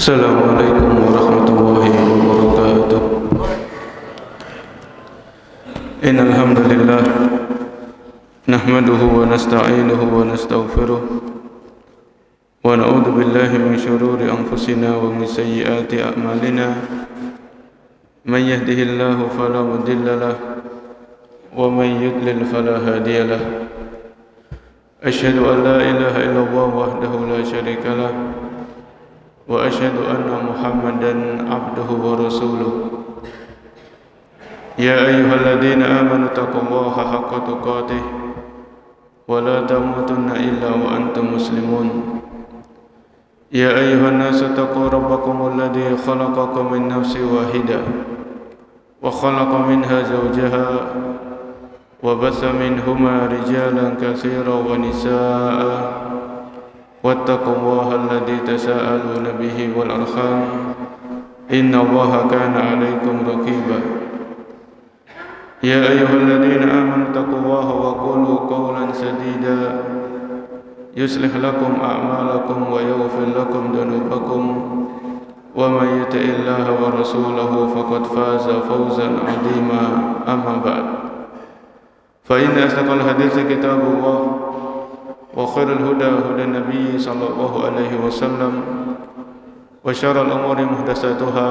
Assalamualaikum warahmatullahi wabarakatuh. Innal hamdalillah nahmaduhu wa nasta'inuhu wa nastaghfiruh wa na'udzu billahi min shururi anfusina wa min sayyiati a'malina. Man yahdihillahu fala mudilla lahu wa man yudlil fala hadiya lahu. Asyhadu an la ilaha illallah wahdahu la syarika lahu wa asyhadu anna Muhammadan abduhu wa rasuluh. Ya ayyuhalladzina amanu taqullaha haqqa tuqatih wa la tamutunna illa wa antum muslimun. Ya ayyuhan nasu taqu rabbakumul ladzi khalaqakum min nafsin wahidah wa khalaqa minha zawjaha wa batha minhuma rijalan katsiran wa nisaa'a wattaqullaha alladzi tasaaluna bihi wal arham innallaha kana 'alaikum raqiba. Ya ayyuhalladzina amanu taqullaha wa qulu qawlan sadida yuslih lakum a'malakum wa yaghfir lakum dhunubakum wa may yuti'illaha wa rasulahu faqad faza fawzan 'azima. Amma ba'd. Fa inna asdaqal hadithi kitabullah wa khairul huda huda nabiy sallallahu alaihi wasallam wa syarrul umuri muhdatsatuha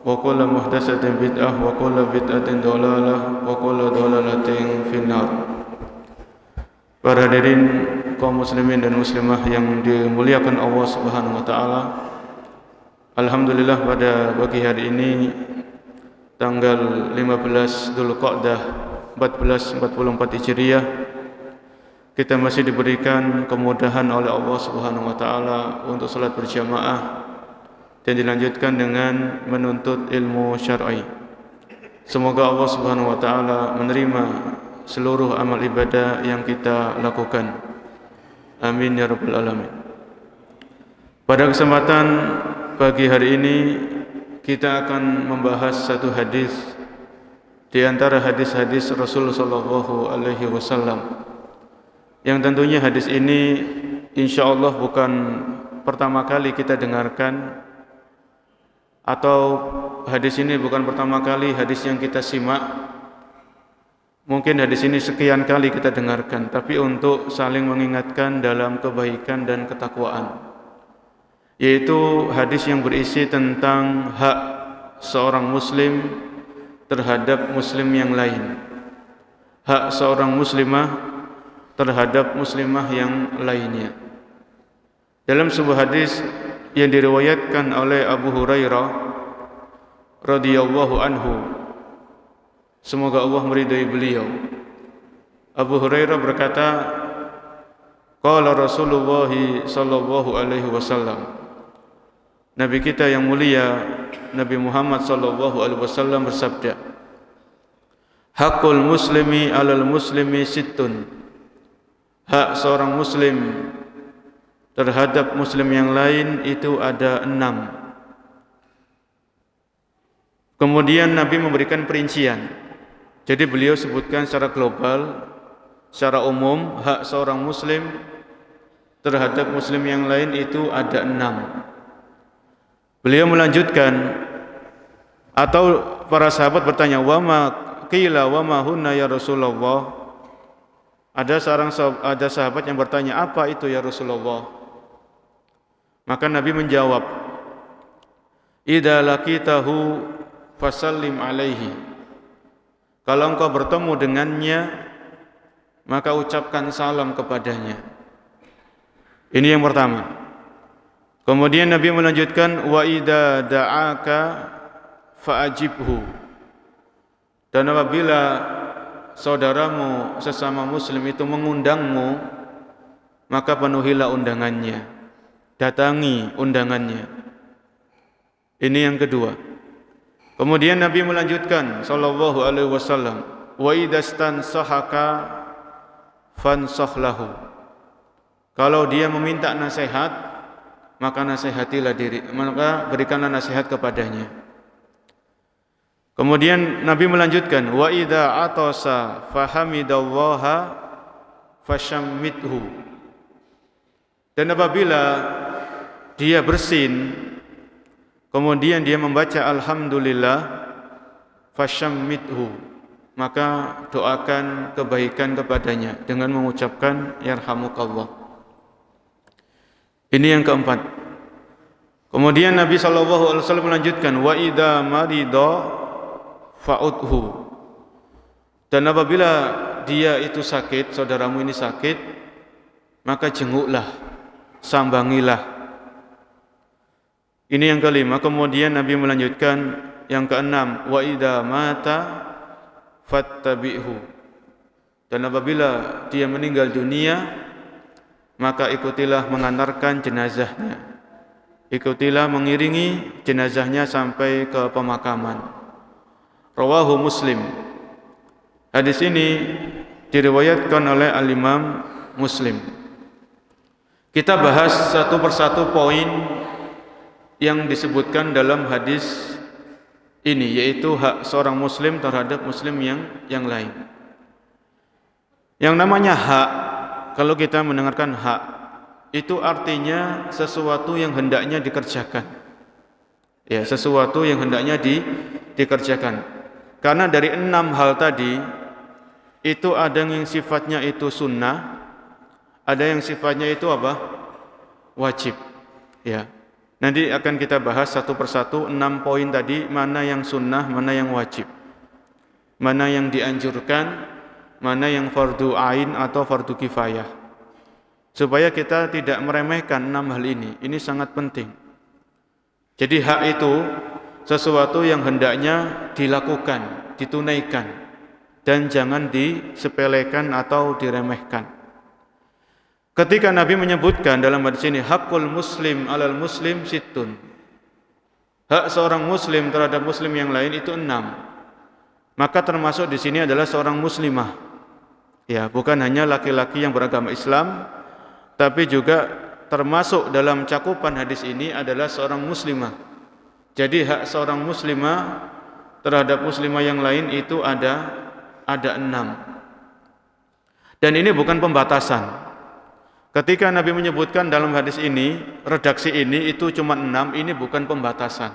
wa kullu muhdatsatin bid'ah wa kullu bid'atin dhalalah wa kullu dhalalatin finnar. Para hadirin kaum muslimin dan muslimah yang dimuliakan Allah Subhanahu wa taala, alhamdulillah pada pagi hari ini tanggal 15 Dzulqa'dah 1444 Hijriah, kita masih diberikan kemudahan oleh Allah Subhanahu wa taala untuk salat berjamaah dan dilanjutkan dengan menuntut ilmu syar'i. Semoga Allah Subhanahu wa taala menerima seluruh amal ibadah yang kita lakukan. Amin ya rabbal alamin. Pada kesempatan pagi hari ini kita akan membahas satu hadis di antara hadis-hadis Rasul sallallahu alaihi wasallam, yang tentunya hadis ini insyaallah bukan pertama kali kita dengarkan, atau hadis ini bukan pertama kali hadis yang kita simak. Mungkin hadis ini sekian kali kita dengarkan, tapi untuk saling mengingatkan dalam kebaikan dan ketakwaan, yaitu hadis yang berisi tentang hak seorang muslim terhadap muslim yang lain, hak seorang muslimah terhadap muslimah yang lainnya. Dalam sebuah hadis yang diriwayatkan oleh Abu Hurairah radhiyallahu anhu, semoga Allah meridai beliau, Abu Hurairah berkata, qala Rasulullah sallallahu alaihi wasallam, Nabi kita yang mulia Nabi Muhammad sallallahu alaihi wasallam bersabda, haqqul muslimi 'alal muslimi sittun, hak seorang muslim terhadap muslim yang lain itu ada 6. Kemudian Nabi memberikan perincian. Jadi beliau sebutkan secara global, secara umum, hak seorang muslim terhadap muslim yang lain itu ada 6. Beliau melanjutkan, atau para sahabat bertanya, wa ma qila wa ma hunna ya Rasulullah. Ada sahabat yang bertanya, apa itu ya Rasulullah? Maka Nabi menjawab, idza laqitahu fasallim alaihi. Kalau engkau bertemu dengannya, maka ucapkan salam kepadanya. Ini yang pertama. Kemudian Nabi melanjutkan, wa idza da'aka fa'ajibhu. Dan apabila saudaramu sesama muslim itu mengundangmu, maka penuhilah undangannya, datangi undangannya. Ini yang kedua. Kemudian Nabi melanjutkan sallallahu alaihi wasallam, wa idastansahaka fansah lahu. Kalau dia meminta nasihat, maka nasihatilah maka berikanlah nasihat kepadanya. Kemudian Nabi melanjutkan, wa idza atasa fahamidallaha fashammithu. Dan apabila dia bersin kemudian dia membaca alhamdulillah, fasyammidhu, maka doakan kebaikan kepadanya dengan mengucapkan yarhamukallah. Ini yang keempat. Kemudian Nabi SAW melanjutkan, wa idza marida fa'udhu, dan apabila dia itu sakit, saudaramu ini sakit, maka jenguklah, sambangilah. Ini yang kelima. Kemudian Nabi melanjutkan yang keenam, wa idza mata fattabi'hu, dan apabila dia meninggal dunia, maka ikutilah mengantarkan jenazahnya, ikutilah mengiringi jenazahnya sampai ke pemakaman. Rawahu Muslim. Hadis ini diriwayatkan oleh Al-Imam Muslim. Kita bahas satu persatu poin yang disebutkan dalam hadis ini, yaitu hak seorang muslim terhadap muslim yang lain. Yang namanya hak, kalau kita mendengarkan hak, itu artinya sesuatu yang hendaknya dikerjakan. Ya, sesuatu yang hendaknya dikerjakan. Karena dari 6 hal tadi, itu ada yang sifatnya itu sunnah, ada yang sifatnya itu apa? Wajib. Ya. Nanti akan kita bahas satu persatu 6 poin tadi, mana yang sunnah, mana yang wajib, mana yang dianjurkan, mana yang fardu ain atau fardu kifayah, supaya kita tidak meremehkan 6 hal ini. Ini sangat penting. Jadi hak itu sesuatu yang hendaknya dilakukan, ditunaikan, dan jangan disepelekan atau diremehkan. Ketika Nabi menyebutkan dalam hadis ini, hakul muslim alal muslim sittun, hak seorang muslim terhadap muslim yang lain itu 6. Maka termasuk di sini adalah seorang muslimah. Ya, bukan hanya laki-laki yang beragama Islam, tapi juga termasuk dalam cakupan hadis ini adalah seorang muslimah. Jadi hak seorang muslimah terhadap muslimah yang lain itu ada 6. Dan ini bukan pembatasan. Ketika Nabi menyebutkan dalam hadis ini, redaksi ini itu cuma 6, ini bukan pembatasan.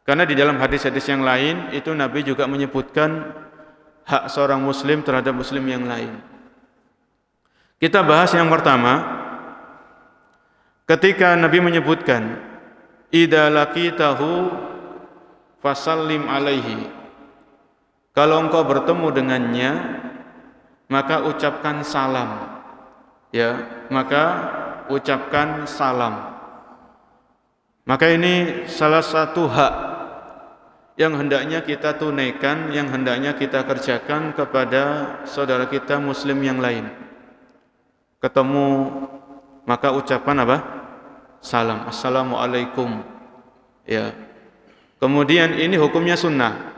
Karena di dalam hadis-hadis yang lain, itu Nabi juga menyebutkan hak seorang muslim terhadap muslim yang lain. Kita bahas yang pertama, ketika Nabi menyebutkan, idza laqitahu fasallim alaihi, kalau engkau bertemu dengannya, maka ucapkan salam. Ya, maka ucapkan salam. Maka ini salah satu hak yang hendaknya kita tunaikan, yang hendaknya kita kerjakan kepada saudara kita muslim yang lain. Ketemu, maka ucapan apa? Salam. Assalamualaikum. Ya. Kemudian ini hukumnya sunnah.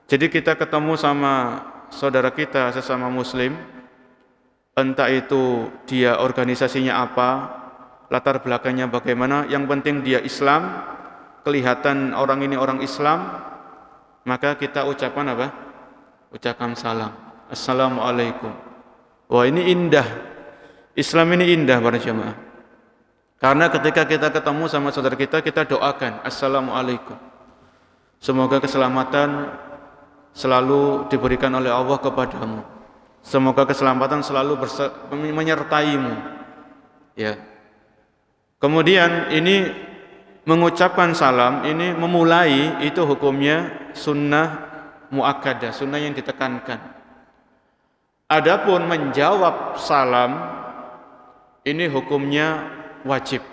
Jadi kita ketemu sama saudara kita sesama muslim, entah itu dia organisasinya apa, latar belakangnya bagaimana, yang penting dia Islam, kelihatan orang ini orang Islam, maka kita ucapkan apa? Ucapkan salam. Assalamualaikum. Wah, ini indah. Islam ini indah para jemaah. Karena ketika kita ketemu sama saudara kita doakan Assalamualaikum. Semoga keselamatan selalu diberikan oleh Allah kepadamu. Semoga keselamatan selalu menyertaimu. Ya. Kemudian ini mengucapkan salam, ini memulai itu hukumnya sunnah muakkadah, sunnah yang ditekankan. Adapun menjawab salam, ini hukumnya wajib.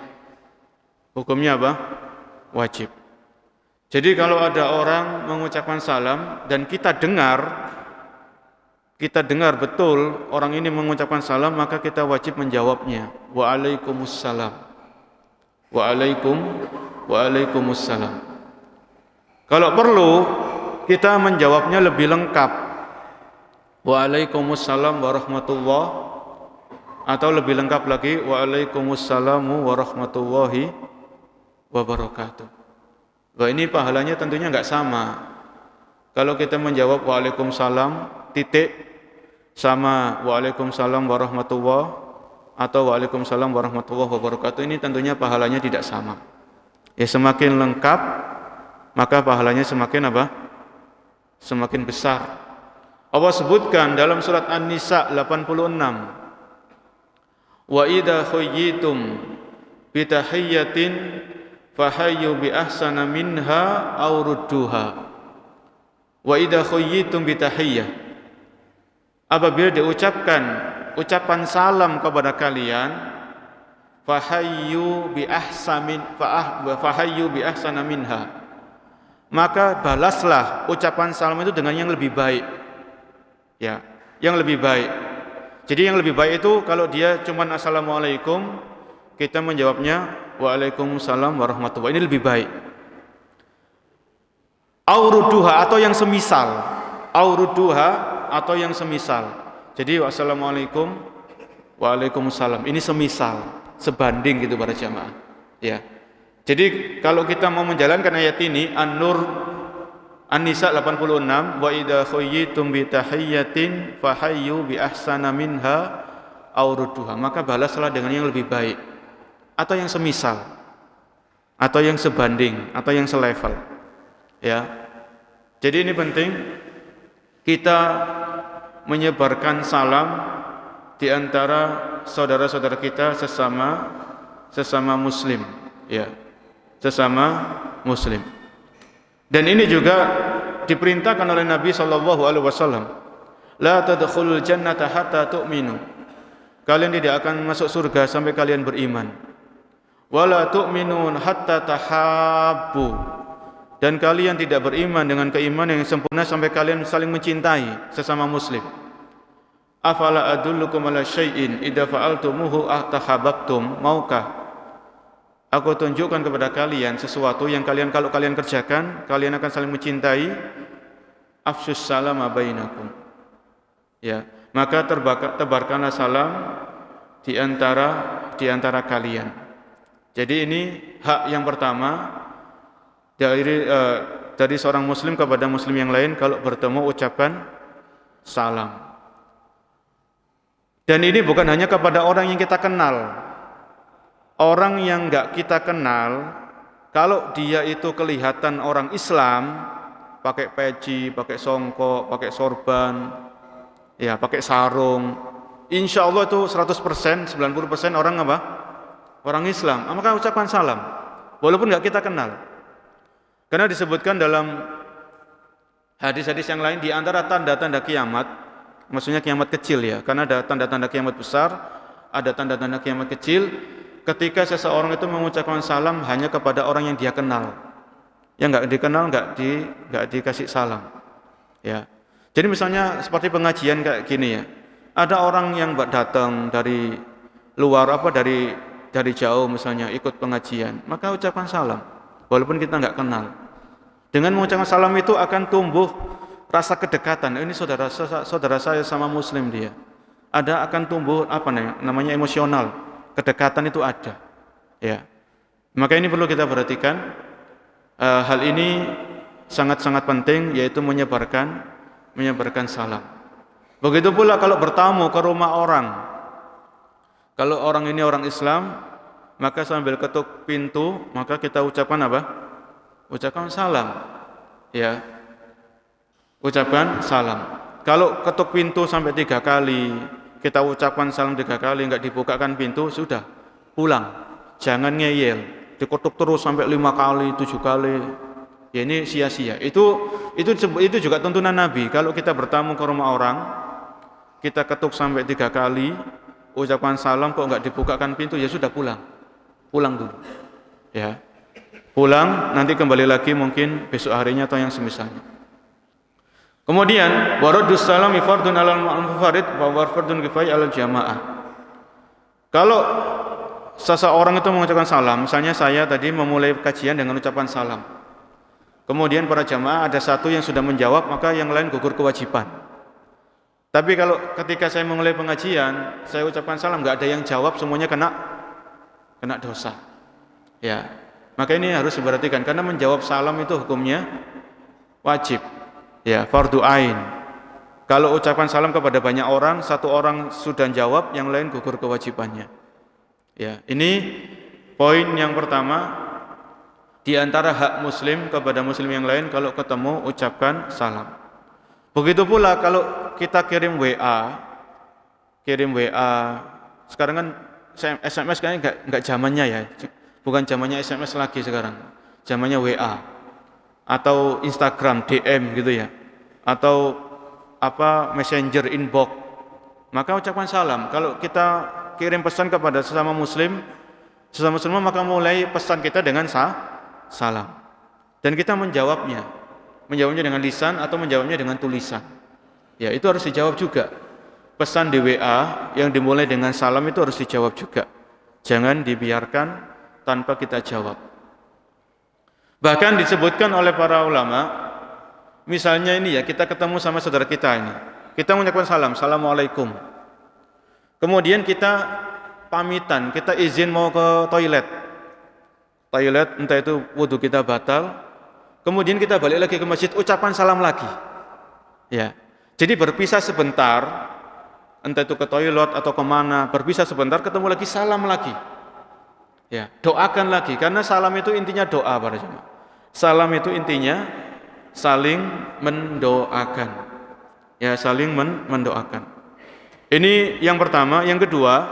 Hukumnya apa? Wajib. Jadi kalau ada orang mengucapkan salam dan kita dengar betul orang ini mengucapkan salam, maka kita wajib menjawabnya. Waalaikumsalam. Waalaikumsalam. Kalau perlu kita menjawabnya lebih lengkap. Waalaikumsalam warahmatullahi, atau lebih lengkap lagi Waalaikumsalam warahmatullahi wabarakatuh. Wah, ini pahalanya tentunya enggak sama. Kalau kita menjawab Waalaikumsalam titik sama Waalaikumsalam warahmatullahi atau Waalaikumsalam warahmatullahi wabarakatuh, ini tentunya pahalanya tidak sama. Ya, semakin lengkap maka pahalanya semakin apa? Semakin besar. Allah sebutkan dalam surat An-Nisa 86, wa idza khuyyitum bi tahiyyatin fahayyu bi ahsana minha aw rudduha. Wa idza khuyyitum bi tahiyyah, apabila diucapkan ucapan salam kepada kalian, fahayyu bi ahsana minha, maka balaslah ucapan salam itu dengan yang lebih baik. Ya, yang lebih baik. Jadi yang lebih baik itu kalau dia cuma assalamualaikum, kita menjawabnya waalaikumsalam warahmatullahi. Ini lebih baik. Auruduha atau yang semisal. Auruduha atau yang semisal. Jadi wassalamualaikum, waalaikumsalam. Ini semisal, sebanding gitu para jamaah. Ya. Jadi kalau kita mau menjalankan ayat ini, An-Nur An-Nisa 86, wa idza khuyyitum bi tahiyyatin fahayyu bi ahsana minha aw rudduha, maka balaslah dengan yang lebih baik atau yang semisal atau yang sebanding atau yang selevel. Ya. Jadi ini penting kita menyebarkan salam di antara saudara-saudara kita sesama muslim, ya. Sesama muslim. Dan ini juga diperintahkan oleh Nabi SAW. La tadkhulul jannata hatta tu'minu. Kalian tidak akan masuk surga sampai kalian beriman. Wala tu'minun hatta tahabbu. Dan kalian tidak beriman dengan keimanan yang sempurna sampai kalian saling mencintai sesama muslim. Afala adullukum ala syai'in idza fa'altumuhu tahabbtum. Maukah aku tunjukkan kepada kalian sesuatu yang kalau kalian kerjakan, kalian akan saling mencintai. Afsyus salama bainakum. Ya, maka tebarkanlah salam di antara kalian. Jadi ini hak yang pertama dari seorang muslim kepada muslim yang lain kalau bertemu ucapan salam. Dan ini bukan hanya kepada orang yang kita kenal. Orang yang enggak kita kenal, kalau dia itu kelihatan orang Islam, pakai peci, pakai songkok, pakai sorban, ya, pakai sarung, insya Allah itu 100%, 90% orang apa? Orang Islam. Maka ucapan salam, walaupun enggak kita kenal. Karena disebutkan dalam hadis-hadis yang lain, di antara tanda-tanda kiamat, maksudnya kiamat kecil ya, karena ada tanda-tanda kiamat besar, ada tanda-tanda kiamat kecil. Ketika seseorang itu mengucapkan salam hanya kepada orang yang dia kenal, yang enggak dikenal enggak dikasih salam. Ya. Jadi misalnya seperti pengajian kayak gini ya. Ada orang yang datang dari luar dari jauh misalnya ikut pengajian, maka ucapkan salam walaupun kita enggak kenal. Dengan mengucapkan salam itu akan tumbuh rasa kedekatan. Ini saudara saya sama muslim dia. Akan tumbuh namanya emosional. Kedekatan itu ada, ya. Maka ini perlu kita perhatikan. Hal ini sangat-sangat penting, yaitu menyebarkan salam. Begitu pula kalau bertamu ke rumah orang. Kalau orang ini orang Islam, maka sambil ketuk pintu, maka kita ucapkan apa? Ucapkan salam, ya. Ucapkan salam. Kalau ketuk pintu sampai 3 kali, kita ucapkan salam 3 kali, enggak dibukakan pintu, sudah pulang. Jangan ngeyel, diketuk terus sampai 5 kali, 7 kali. Ya ini sia-sia. Itu juga tuntunan Nabi. Kalau kita bertamu ke rumah orang, kita ketuk sampai 3 kali, ucapkan salam kok enggak dibukakan pintu, ya sudah pulang. Pulang dulu. Ya. Pulang, nanti kembali lagi mungkin besok harinya atau yang semisalnya. Kemudian waraddus salami fardun 'alal munfarid wa fardun kifayah 'alal jamaah. Kalau seseorang itu mengucapkan salam, misalnya saya tadi memulai kajian dengan ucapan salam. Kemudian para jamaah ada satu yang sudah menjawab, maka yang lain gugur kewajiban. Tapi kalau ketika saya memulai pengajian, saya ucapkan salam, enggak ada yang jawab, semuanya kena dosa. Ya. Maka ini harus diperhatikan karena menjawab salam itu hukumnya wajib. Ya, fardu ain. Kalau ucapan salam kepada banyak orang, satu orang sudah jawab, yang lain gugur kewajibannya. Ya, ini poin yang pertama. Di antara hak muslim kepada muslim yang lain, kalau ketemu ucapkan salam. Begitu pula kalau kita kirim WA, sekarang kan SMS kayaknya enggak zamannya ya. Bukan zamannya SMS lagi sekarang. Zamannya WA atau Instagram DM gitu ya. Atau Messenger inbox. Maka ucapkan salam. Kalau kita kirim pesan kepada sesama muslim maka mulai pesan kita dengan salam. Dan kita menjawabnya dengan lisan atau menjawabnya dengan tulisan. Ya, itu harus dijawab juga. Pesan di WA yang dimulai dengan salam itu harus dijawab juga. Jangan dibiarkan tanpa kita jawab. Bahkan disebutkan oleh para ulama, misalnya ini ya, kita ketemu sama saudara kita ini. Kita mengucapkan salam, assalamualaikum. Kemudian kita pamitan, kita izin mau ke toilet, entah itu wudhu kita batal. Kemudian kita balik lagi ke masjid, ucapan salam lagi. Ya, jadi berpisah sebentar, entah itu ke toilet atau kemana, berpisah sebentar, ketemu lagi, salam lagi. Ya, doakan lagi, karena salam itu intinya doa para jemaah. Salam itu intinya saling mendoakan. Ya, saling mendoakan. Ini yang pertama. Yang kedua,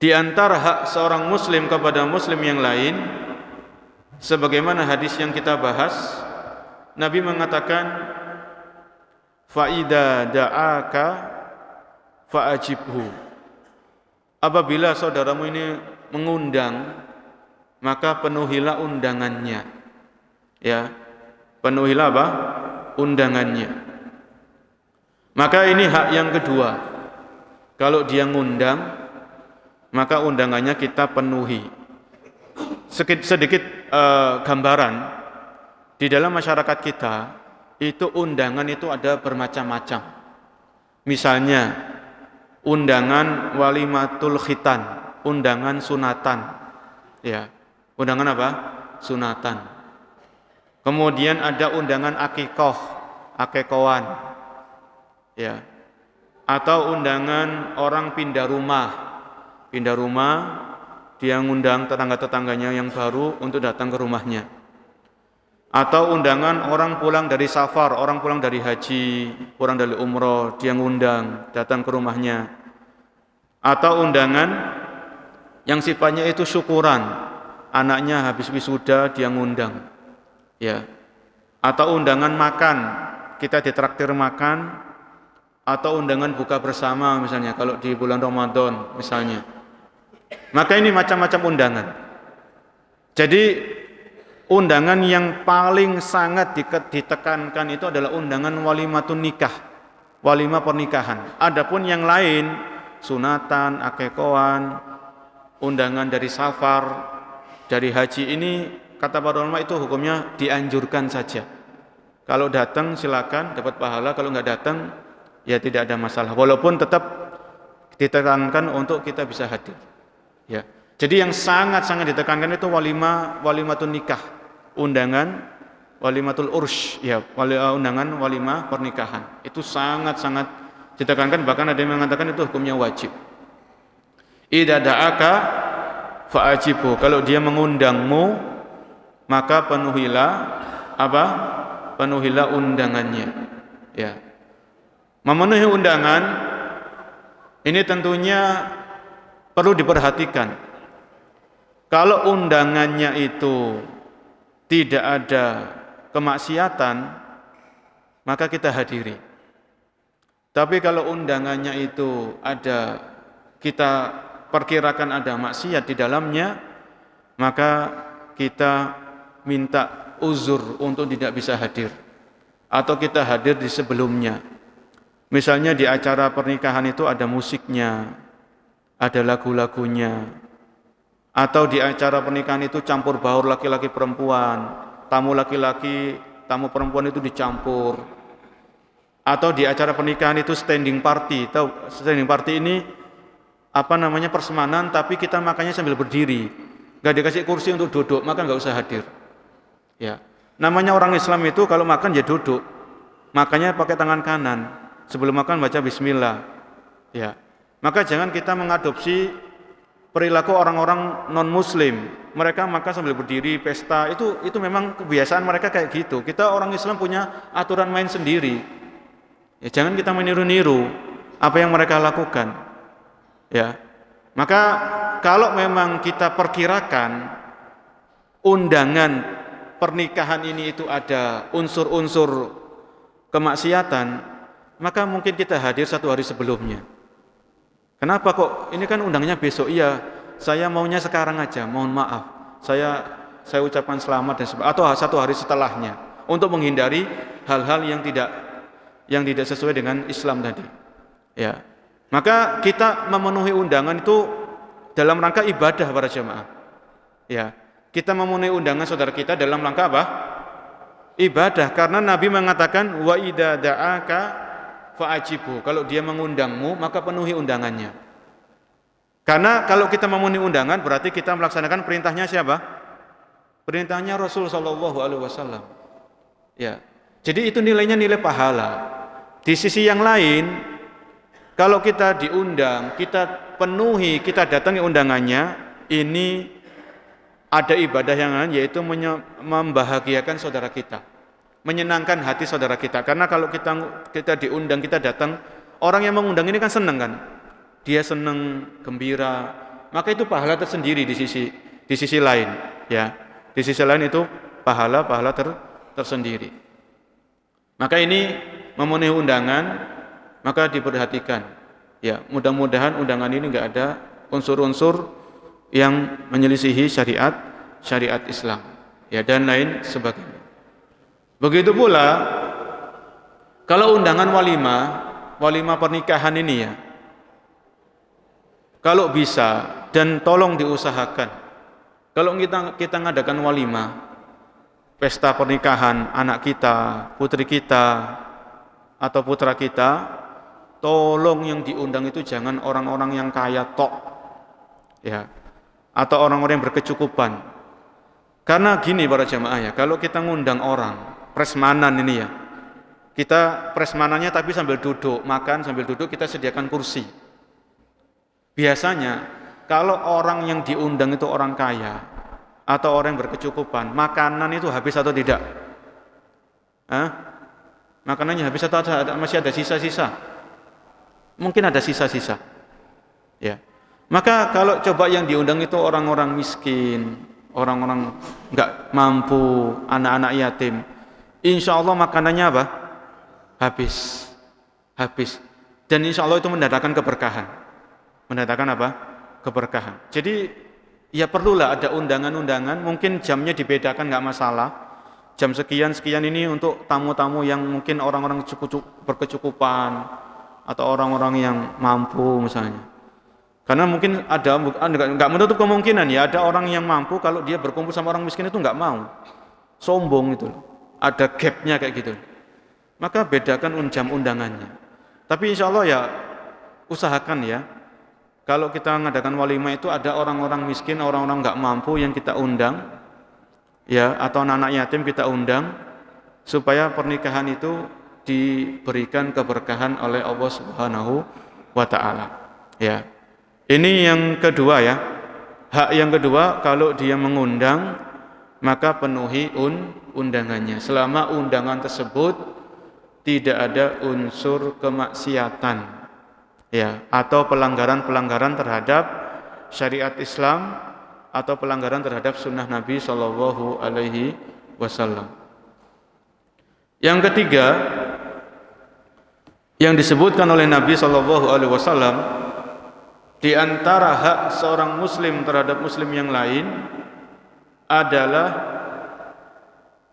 di antara hak seorang muslim kepada muslim yang lain, sebagaimana hadis yang kita bahas, Nabi mengatakan, "Fa'ida da'aka fa'ajibhu." Apabila saudaramu ini mengundang, maka penuhilah undangannya. Ya, penuhilah undangannya. Maka ini hak yang kedua. Kalau dia ngundang, maka undangannya kita penuhi. Sedikit gambaran, di dalam masyarakat kita, itu undangan itu ada bermacam-macam. Misalnya, undangan walimatul khitan, undangan sunatan. Ya, undangan apa? Sunatan. Kemudian ada undangan akikohan. Ya. Atau undangan orang pindah rumah, dia ngundang tetangga-tetangganya yang baru untuk datang ke rumahnya. Atau undangan orang pulang dari safar, orang pulang dari haji, pulang dari umroh, dia ngundang datang ke rumahnya. Atau undangan yang sifatnya itu syukuran, anaknya habis wisuda dia ngundang. Ya. Atau undangan makan, kita ditraktir makan, atau undangan buka bersama misalnya kalau di bulan Ramadan misalnya. Maka ini macam-macam undangan. Jadi undangan yang paling sangat ditekankan itu adalah undangan walimatun nikah, walimah pernikahan. Adapun yang lain, sunatan, akikohan, undangan dari safar, dari haji, ini kata para ulama itu hukumnya dianjurkan saja. Kalau datang silakan dapat pahala, kalau nggak datang ya tidak ada masalah. Walaupun tetap ditekankan untuk kita bisa hadir. Ya. Jadi yang sangat-sangat ditekankan itu walimatun nikah, undangan walimatul ursh, ya, undangan walimah pernikahan. Itu sangat-sangat ditekankan, bahkan ada yang mengatakan itu hukumnya wajib. Idza da'aka fa'ajibu. Kalau dia mengundangmu, maka penuhilah penuhilah undangannya. Ya. Memenuhi undangan ini tentunya perlu diperhatikan. Kalau undangannya itu tidak ada kemaksiatan, maka kita hadiri. Tapi kalau undangannya itu ada, kita perkirakan ada maksiat di dalamnya, maka kita minta uzur untuk tidak bisa hadir, atau kita hadir di sebelumnya. Misalnya di acara pernikahan itu ada musiknya, ada lagu-lagunya, atau di acara pernikahan itu campur baur laki-laki perempuan, tamu laki-laki, tamu perempuan itu dicampur. Atau di acara pernikahan itu standing party. Tahu standing party ini persemanan, tapi kita makannya sambil berdiri. Gak dikasih kursi untuk duduk, maka gak usah hadir. Ya, namanya orang Islam itu kalau makan ya duduk, makannya pakai tangan kanan. Sebelum makan baca bismillah. Ya. Maka jangan kita mengadopsi perilaku orang-orang non-muslim. Mereka maka sambil berdiri pesta, itu memang kebiasaan mereka kayak gitu. Kita orang Islam punya aturan main sendiri. Ya, jangan kita meniru-niru apa yang mereka lakukan. Ya. Maka kalau memang kita perkirakan undangan pernikahan ini itu ada unsur-unsur kemaksiatan, maka mungkin kita hadir 1 hari sebelumnya. Kenapa kok? Ini kan undangnya besok. Iya, saya maunya sekarang aja. Mohon maaf. Saya ucapkan selamat dan atau 1 hari setelahnya untuk menghindari hal-hal yang tidak sesuai dengan Islam tadi. Ya. Maka kita memenuhi undangan itu dalam rangka ibadah para jamaah. Ya. Kita memenuhi undangan saudara kita dalam rangka apa? Ibadah. Karena Nabi mengatakan wa idza da'aka fa'ajibu, kalau dia mengundangmu maka penuhi undangannya. Karena kalau kita memenuhi undangan berarti kita melaksanakan perintahnya siapa? Perintahnya Rasul sallallahu alaihi wasallam. Ya. Jadi itu nilainya nilai pahala. Di sisi yang lain, kalau kita diundang, kita penuhi, kita datangi undangannya, ini ada ibadah yang lain, yaitu membahagiakan saudara kita, menyenangkan hati saudara kita. Karena kalau kita diundang, kita datang, orang yang mengundang ini kan senang kan, dia senang, gembira, maka itu pahala tersendiri di sisi lain, ya. Di sisi lain itu pahala tersendiri. Maka ini memenuhi undangan, maka diperhatikan, ya. Mudah-mudahan undangan ini enggak ada unsur-unsur yang menyelisihi syariat Islam, ya, dan lain sebagainya. Begitu pula kalau undangan walimah pernikahan ini, ya, kalau bisa dan tolong diusahakan, kalau kita ngadakan walimah pesta pernikahan anak kita, putri kita atau putra kita, tolong yang diundang itu jangan orang-orang yang kaya tok, ya, atau orang-orang yang berkecukupan. Karena gini para jamaah, ya, kalau kita ngundang orang prasmanan ini, ya, kita prasmanannya tapi sambil duduk, makan sambil duduk, kita sediakan kursi. Biasanya kalau orang yang diundang itu orang kaya atau orang yang berkecukupan, makanan itu habis atau tidak? Makanannya habis atau masih ada sisa-sisa? Mungkin ada sisa-sisa, ya. Maka kalau coba yang diundang itu orang-orang miskin, orang-orang enggak mampu, anak-anak yatim, insya Allah makanannya apa? Habis. Dan insya Allah itu mendatangkan keberkahan. Mendatangkan apa? Keberkahan. Jadi ya perlulah ada undangan-undangan, mungkin jamnya dibedakan enggak masalah. Jam sekian ini untuk tamu-tamu yang mungkin orang-orang berkecukupan atau orang-orang yang mampu misalnya. Karena mungkin enggak menutup kemungkinan, ya, ada orang yang mampu kalau dia berkumpul sama orang miskin itu enggak mau. Sombong itu. Ada gapnya kayak gitu. Maka bedakan jam undangannya. Tapi insya Allah, ya, usahakan, ya, kalau kita mengadakan walimah itu ada orang-orang miskin, orang-orang enggak mampu yang kita undang, ya, atau anak-anak yatim kita undang, supaya pernikahan itu diberikan keberkahan oleh Allah Subhanahu wa ta'ala, ya. Ini yang kedua, ya. Hak yang kedua, kalau dia mengundang maka penuhi undangannya selama undangan tersebut tidak ada unsur kemaksiatan, ya, atau pelanggaran-pelanggaran terhadap syariat Islam atau pelanggaran terhadap sunnah Nabi Shallallahu Alaihi Wasallam. Yang ketiga yang disebutkan oleh Nabi Shallallahu Alaihi Wasallam, di antara hak seorang muslim terhadap muslim yang lain adalah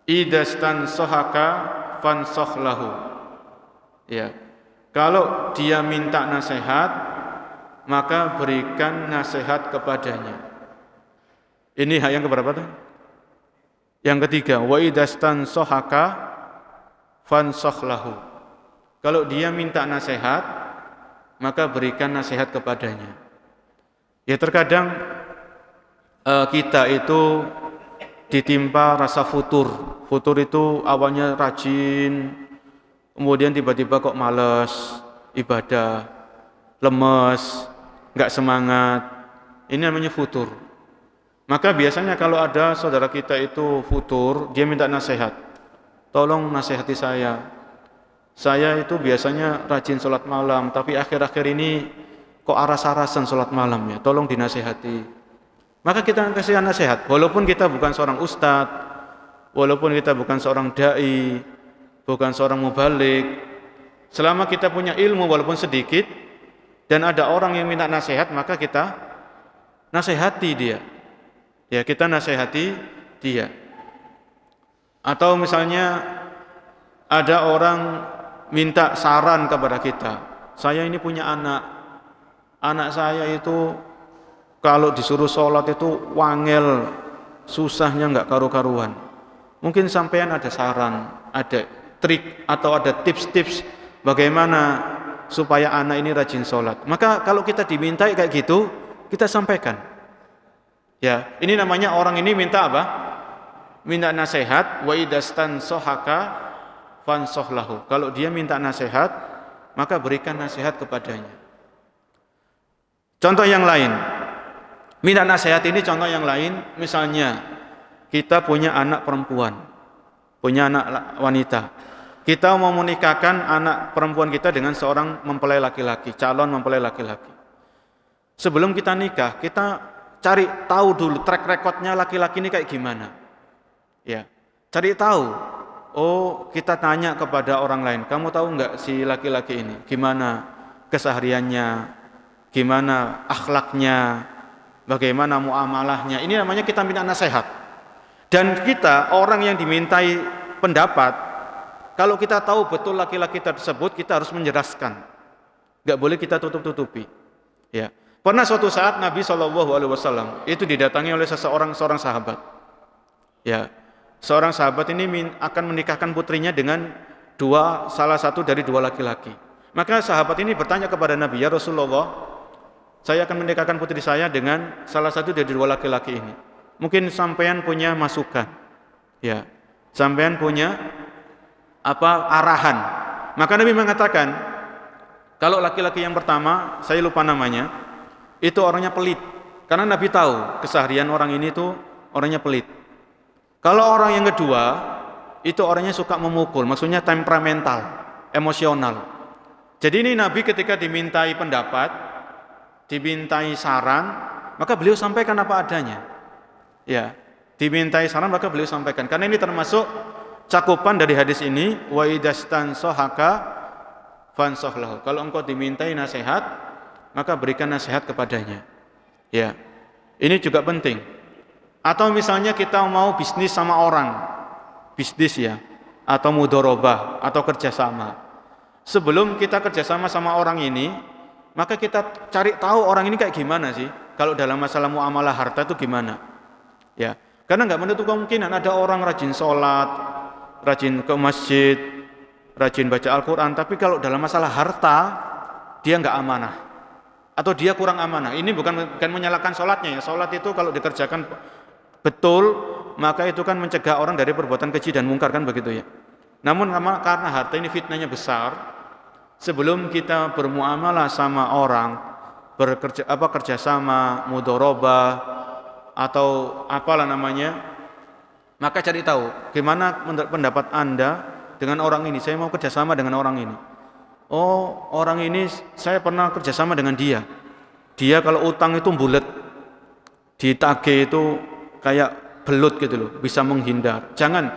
idastan sohaka fansoklahu, ya, kalau dia minta nasihat maka berikan nasihat kepadanya. Ini hak yang keberapa tuh? Yang ketiga, wa idastan sohaka fansoklahu, kalau dia minta nasihat maka berikan nasihat kepadanya. Ya, terkadang kita itu ditimpa rasa futur. Futur itu awalnya rajin, kemudian tiba-tiba kok malas ibadah, lemes, enggak semangat, Ini namanya futur. Maka biasanya kalau ada saudara kita itu futur, dia minta nasihat. Tolong nasihati saya. Saya itu biasanya rajin sholat malam, tapi akhir-akhir ini kok aras-arasan sholat malamnya. Tolong dinasihati. Maka kita kasih nasihat. Walaupun kita bukan seorang ustadz, walaupun kita bukan seorang dai, bukan seorang mubalik, selama kita punya ilmu walaupun sedikit, dan ada orang yang minta nasihat, maka kita nasihati dia. Ya, kita nasihati dia. Atau misalnya ada orang minta saran kepada kita. Saya ini punya anak. Anak saya itu kalau disuruh sholat itu wangel, susahnya enggak karu-karuan. Mungkin sampean ada saran, ada trik atau ada tips-tips bagaimana supaya anak ini rajin sholat. Maka kalau kita dimintai kayak gitu, kita sampaikan. Ya, ini namanya orang ini minta apa? Minta nasihat. Wa idastansohaka fansohlahu. Kalau dia minta nasihat, maka berikan nasihat kepadanya. Contoh yang lain, minta nasihat ini contoh yang lain. Misalnya kita punya anak perempuan, punya anak wanita. Kita mau menikahkan anak perempuan kita dengan seorang mempelai laki-laki, calon mempelai laki-laki. Sebelum kita nikah, kita cari tahu dulu track recordnya laki-laki ini kayak gimana. Ya, cari tahu. Oh, kita tanya kepada orang lain, kamu tahu nggak si laki-laki ini gimana kesehariannya, gimana akhlaknya, bagaimana muamalahnya. Ini namanya kita minta nasihat. Dan kita orang yang dimintai pendapat, kalau kita tahu betul laki-laki tersebut, kita harus menjelaskan. Nggak boleh kita tutup-tutupi. Ya. Pernah suatu saat Nabi SAW itu didatangi oleh seorang sahabat. Ya, seorang sahabat ini akan menikahkan putrinya dengan salah satu dari dua laki-laki. Maka sahabat ini bertanya kepada Nabi, ya Rasulullah, saya akan menikahkan putri saya dengan salah satu dari dua laki-laki ini. Mungkin sampean punya masukan, ya, sampean punya arahan. Maka Nabi mengatakan, kalau laki-laki yang pertama, saya lupa namanya, itu orangnya pelit. Karena Nabi tahu keseharian orang ini tuh orangnya pelit. Kalau orang yang kedua, itu orangnya suka memukul, maksudnya temperamental, emosional. Jadi ini Nabi ketika dimintai pendapat, dimintai saran, maka beliau sampaikan apa adanya. Ya, dimintai saran maka beliau sampaikan. Karena ini termasuk cakupan dari hadis ini, wa idastansohaka fansohlahu. Kalau engkau dimintai nasihat, maka berikan nasihat kepadanya. Ya, ini juga penting. Atau misalnya kita mau bisnis sama orang, bisnis ya, atau mudharabah atau kerjasama. Sebelum kita kerjasama sama orang ini, maka kita cari tahu orang ini kayak gimana sih. Kalau dalam masalah muamalah harta itu gimana? Ya, karena nggak menutup kemungkinan ada orang rajin sholat, rajin ke masjid, rajin baca Al-Quran, tapi kalau dalam masalah harta dia nggak amanah. Atau dia kurang amanah. Ini bukan menyalahkan sholatnya ya. Sholat itu kalau dikerjakan betul, maka itu kan mencegah orang dari perbuatan keji dan mungkar, kan begitu ya. Namun karena harta ini fitnahnya besar, sebelum kita bermuamalah sama orang, kerjasama, mudharabah atau apalah namanya, maka cari tahu gimana pendapat Anda dengan orang ini. Saya mau kerjasama dengan orang ini. Oh, orang ini saya pernah kerjasama dengan dia. Dia kalau utang itu bulet, ditagih itu kayak belut gitu loh, bisa menghindar. Jangan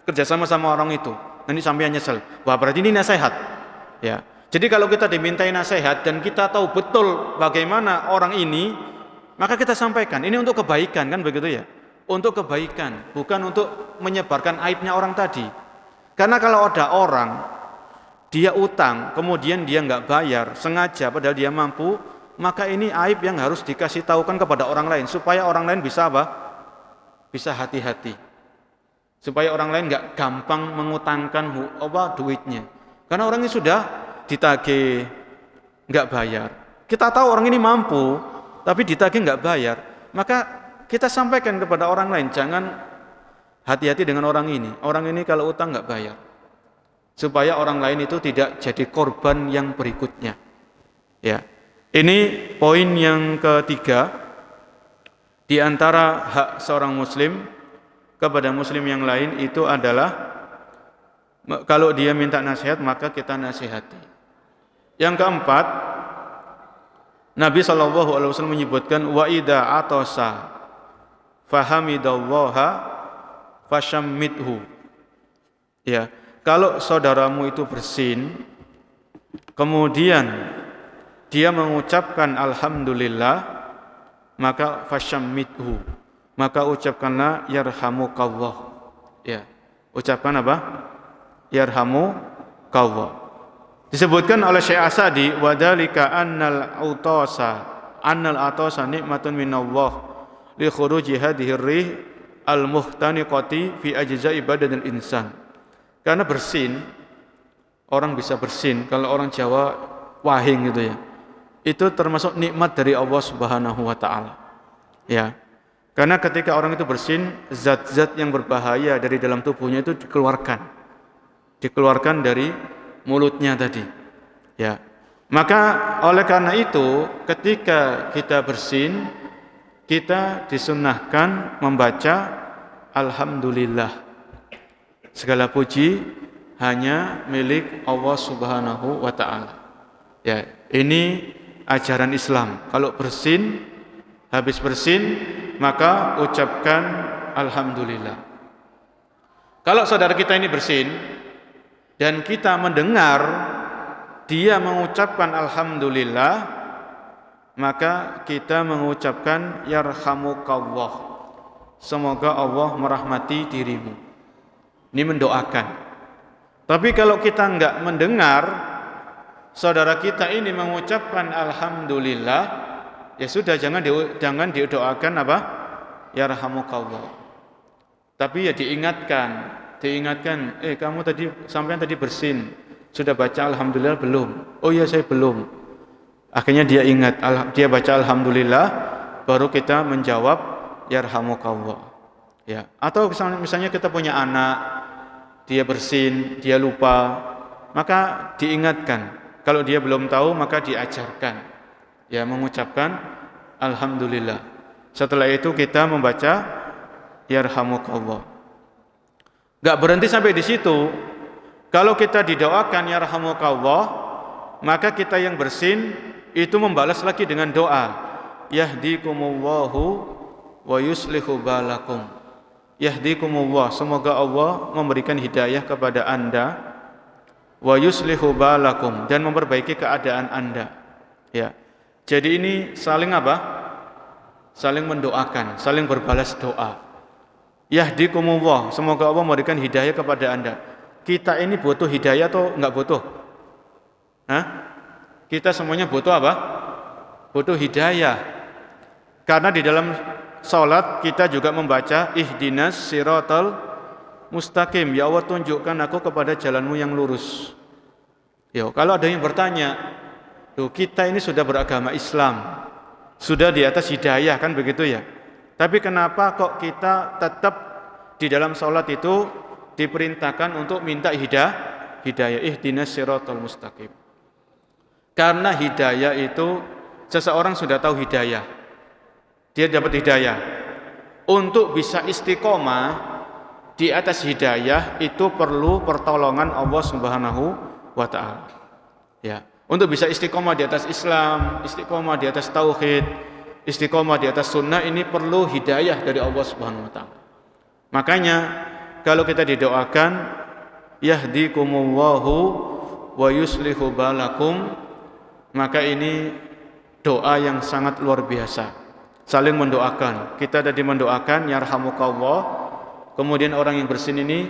kerjasama sama orang itu, nanti sampai nyesel. Wah, berarti ini nasihat. Ya. Jadi kalau kita dimintai nasihat dan kita tahu betul bagaimana orang ini, maka kita sampaikan. Ini untuk kebaikan, kan begitu ya? Untuk kebaikan, bukan untuk menyebarkan aibnya orang tadi. Karena kalau ada orang dia utang, kemudian dia nggak bayar sengaja padahal dia mampu, maka ini aib yang harus dikasih tahukan kepada orang lain supaya orang lain bisa apa? Bisa hati-hati. Supaya orang lain nggak gampang mengutangkan duitnya. Karena orang ini sudah ditagih nggak bayar. Kita tahu orang ini mampu, tapi ditagih nggak bayar, maka kita sampaikan kepada orang lain, jangan hati-hati dengan orang ini. Orang ini kalau utang nggak bayar. Supaya orang lain itu tidak jadi korban yang berikutnya. Ya. Ini poin yang ketiga di antara hak seorang muslim kepada muslim yang lain itu adalah kalau dia minta nasihat maka kita nasihati. Yang keempat, Nabi SAW menyebutkan wa idza atasa fahamidallaha fashammithu. Ya, kalau saudaramu itu bersin kemudian dia mengucapkan alhamdulillah, maka fashammithu, maka ucapkanlah yarhamukallah. Ya, ucapkan apa? Yarhamukallah. Disebutkan oleh Syekh Asadi wadhalika annal atasa nikmatun minallah li khuruji hadhihi rih al muhtaniqati fi ajza'i badanil insan. Karena bersin, orang bisa bersin, kalau orang Jawa wahing gitu ya, itu termasuk nikmat dari Allah Subhanahu wa taala. Ya. Karena ketika orang itu bersin, zat-zat yang berbahaya dari dalam tubuhnya itu dikeluarkan dari mulutnya tadi. Ya. Maka oleh karena itu ketika kita bersin, kita disunnahkan membaca alhamdulillah. Segala puji hanya milik Allah Subhanahu wa taala. Ya, ini ajaran Islam. Kalau bersin, habis bersin, maka ucapkan alhamdulillah. Kalau saudara kita ini bersin dan kita mendengar dia mengucapkan alhamdulillah, maka kita mengucapkan yarhamukallah. Semoga Allah merahmati dirimu. Ini mendoakan. Tapi kalau kita enggak mendengar saudara kita ini mengucapkan alhamdulillah, ya sudah, jangan didoakan apa? Yarhamukallah. Tapi ya diingatkan, kamu sampean tadi bersin, sudah baca alhamdulillah belum? Oh iya, saya belum. Akhirnya dia ingat, dia baca alhamdulillah, baru kita menjawab yarhamukallah. Ya, atau misalnya kita punya anak, dia bersin, dia lupa, maka diingatkan. Kalau dia belum tahu, maka diajarkan. Ya, mengucapkan alhamdulillah. Setelah itu kita membaca yarhamukallah. Enggak berhenti sampai di situ. Kalau kita didoakan yarhamukallah, maka kita yang bersin itu membalas lagi dengan doa. Yahdikumullahu wa yuslihu balakum. Yahdikumullah, semoga Allah memberikan hidayah kepada Anda, wa yuslihu balakum, dan memperbaiki keadaan Anda. Ya. Jadi ini saling apa? Saling mendoakan, saling berbalas doa. Yahdikumullah, semoga Allah memberikan hidayah kepada Anda. Kita ini butuh hidayah atau enggak butuh? Hah? Kita semuanya butuh apa? Butuh hidayah. Karena di dalam salat kita juga membaca ihdinas siratal mustaqim, ya Allah tunjukkan aku kepada jalanmu yang lurus. Ya, kalau ada yang bertanya, kita ini sudah beragama Islam, sudah di atas hidayah, kan begitu ya? Tapi kenapa kok kita tetap di dalam salat itu diperintahkan untuk minta hidayah, ihdinas siratal mustaqim? Karena hidayah itu seseorang sudah tahu hidayah, dia dapat hidayah. Untuk bisa istiqomah di atas hidayah itu perlu pertolongan Allah Subhanahu wa taala. Ya, untuk bisa istiqomah di atas Islam, istiqomah di atas tauhid, istiqomah di atas sunnah, ini perlu hidayah dari Allah Subhanahu wa taala. Makanya kalau kita didoakan yahdikumullahu wa yuslihu balakum, maka ini doa yang sangat luar biasa. Saling mendoakan. Kita tadi mendoakan yarhamukallah, kemudian orang yang bersin ini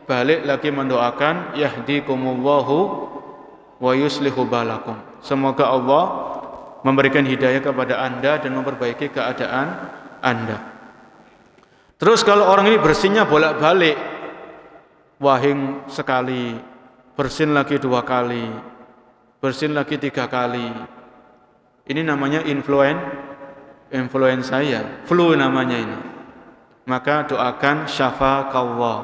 balik lagi mendoakan yahdikumullahu wa yuslihu balakum. Semoga Allah memberikan hidayah kepada Anda dan memperbaiki keadaan Anda. Terus kalau orang ini bersinnya bolak-balik, wahing sekali, bersin lagi 2 kali, bersin lagi 3 kali, ini namanya influenza ya, flu namanya ini. Maka doakan syafaqallah,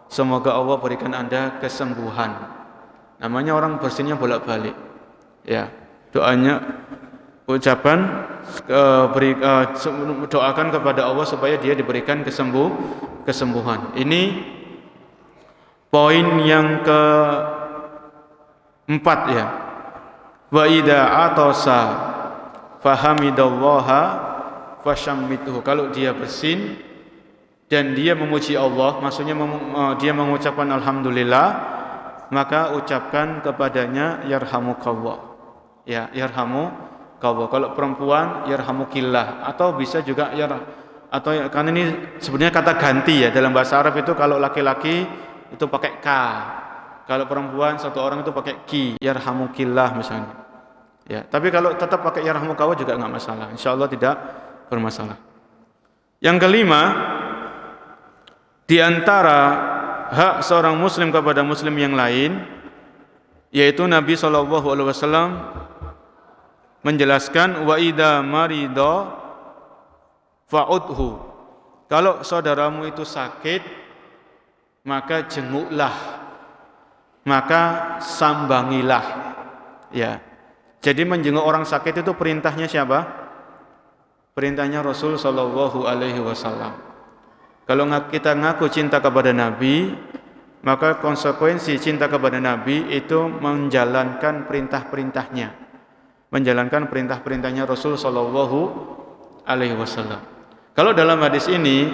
semoga Allah berikan Anda kesembuhan. Namanya orang bersinnya bolak-balik. Ya, doanya ucapan doakan kepada Allah supaya dia diberikan kesembuhan. Ini poin yang keempat ya. Wa idza atasa fahamidallaha fashammituhu. Kalau dia bersin dan dia memuji Allah, maksudnya dia mengucapkan alhamdulillah, maka ucapkan kepadanya yarhamukallah. Ya, yarhamukallah. Kalau perempuan yarhamukillah, atau bisa juga atau kan ini sebenarnya kata ganti ya dalam bahasa Arab itu. Kalau laki-laki itu pakai ka, kalau perempuan satu orang itu pakai ki, yarhamukillah misalnya. Ya, tapi kalau tetap pakai yarhamukallah juga enggak masalah. Insyaallah tidak bermasalah. Yang kelima, di antara hak seorang muslim kepada muslim yang lain, yaitu Nabi SAW menjelaskan wa idza marida fa'udhu. Kalau saudaramu itu sakit, maka jenguklah, maka sambangilah. Ya. Jadi menjenguk orang sakit itu perintahnya siapa? Perintahnya Rasul sallallahu alaihi wasallam. Kalau kita ngaku cinta kepada Nabi, maka konsekuensi cinta kepada Nabi itu menjalankan perintah-perintahnya, menjalankan perintah-perintahnya Rasul sallallahu alaihi wasallam. Kalau dalam hadis ini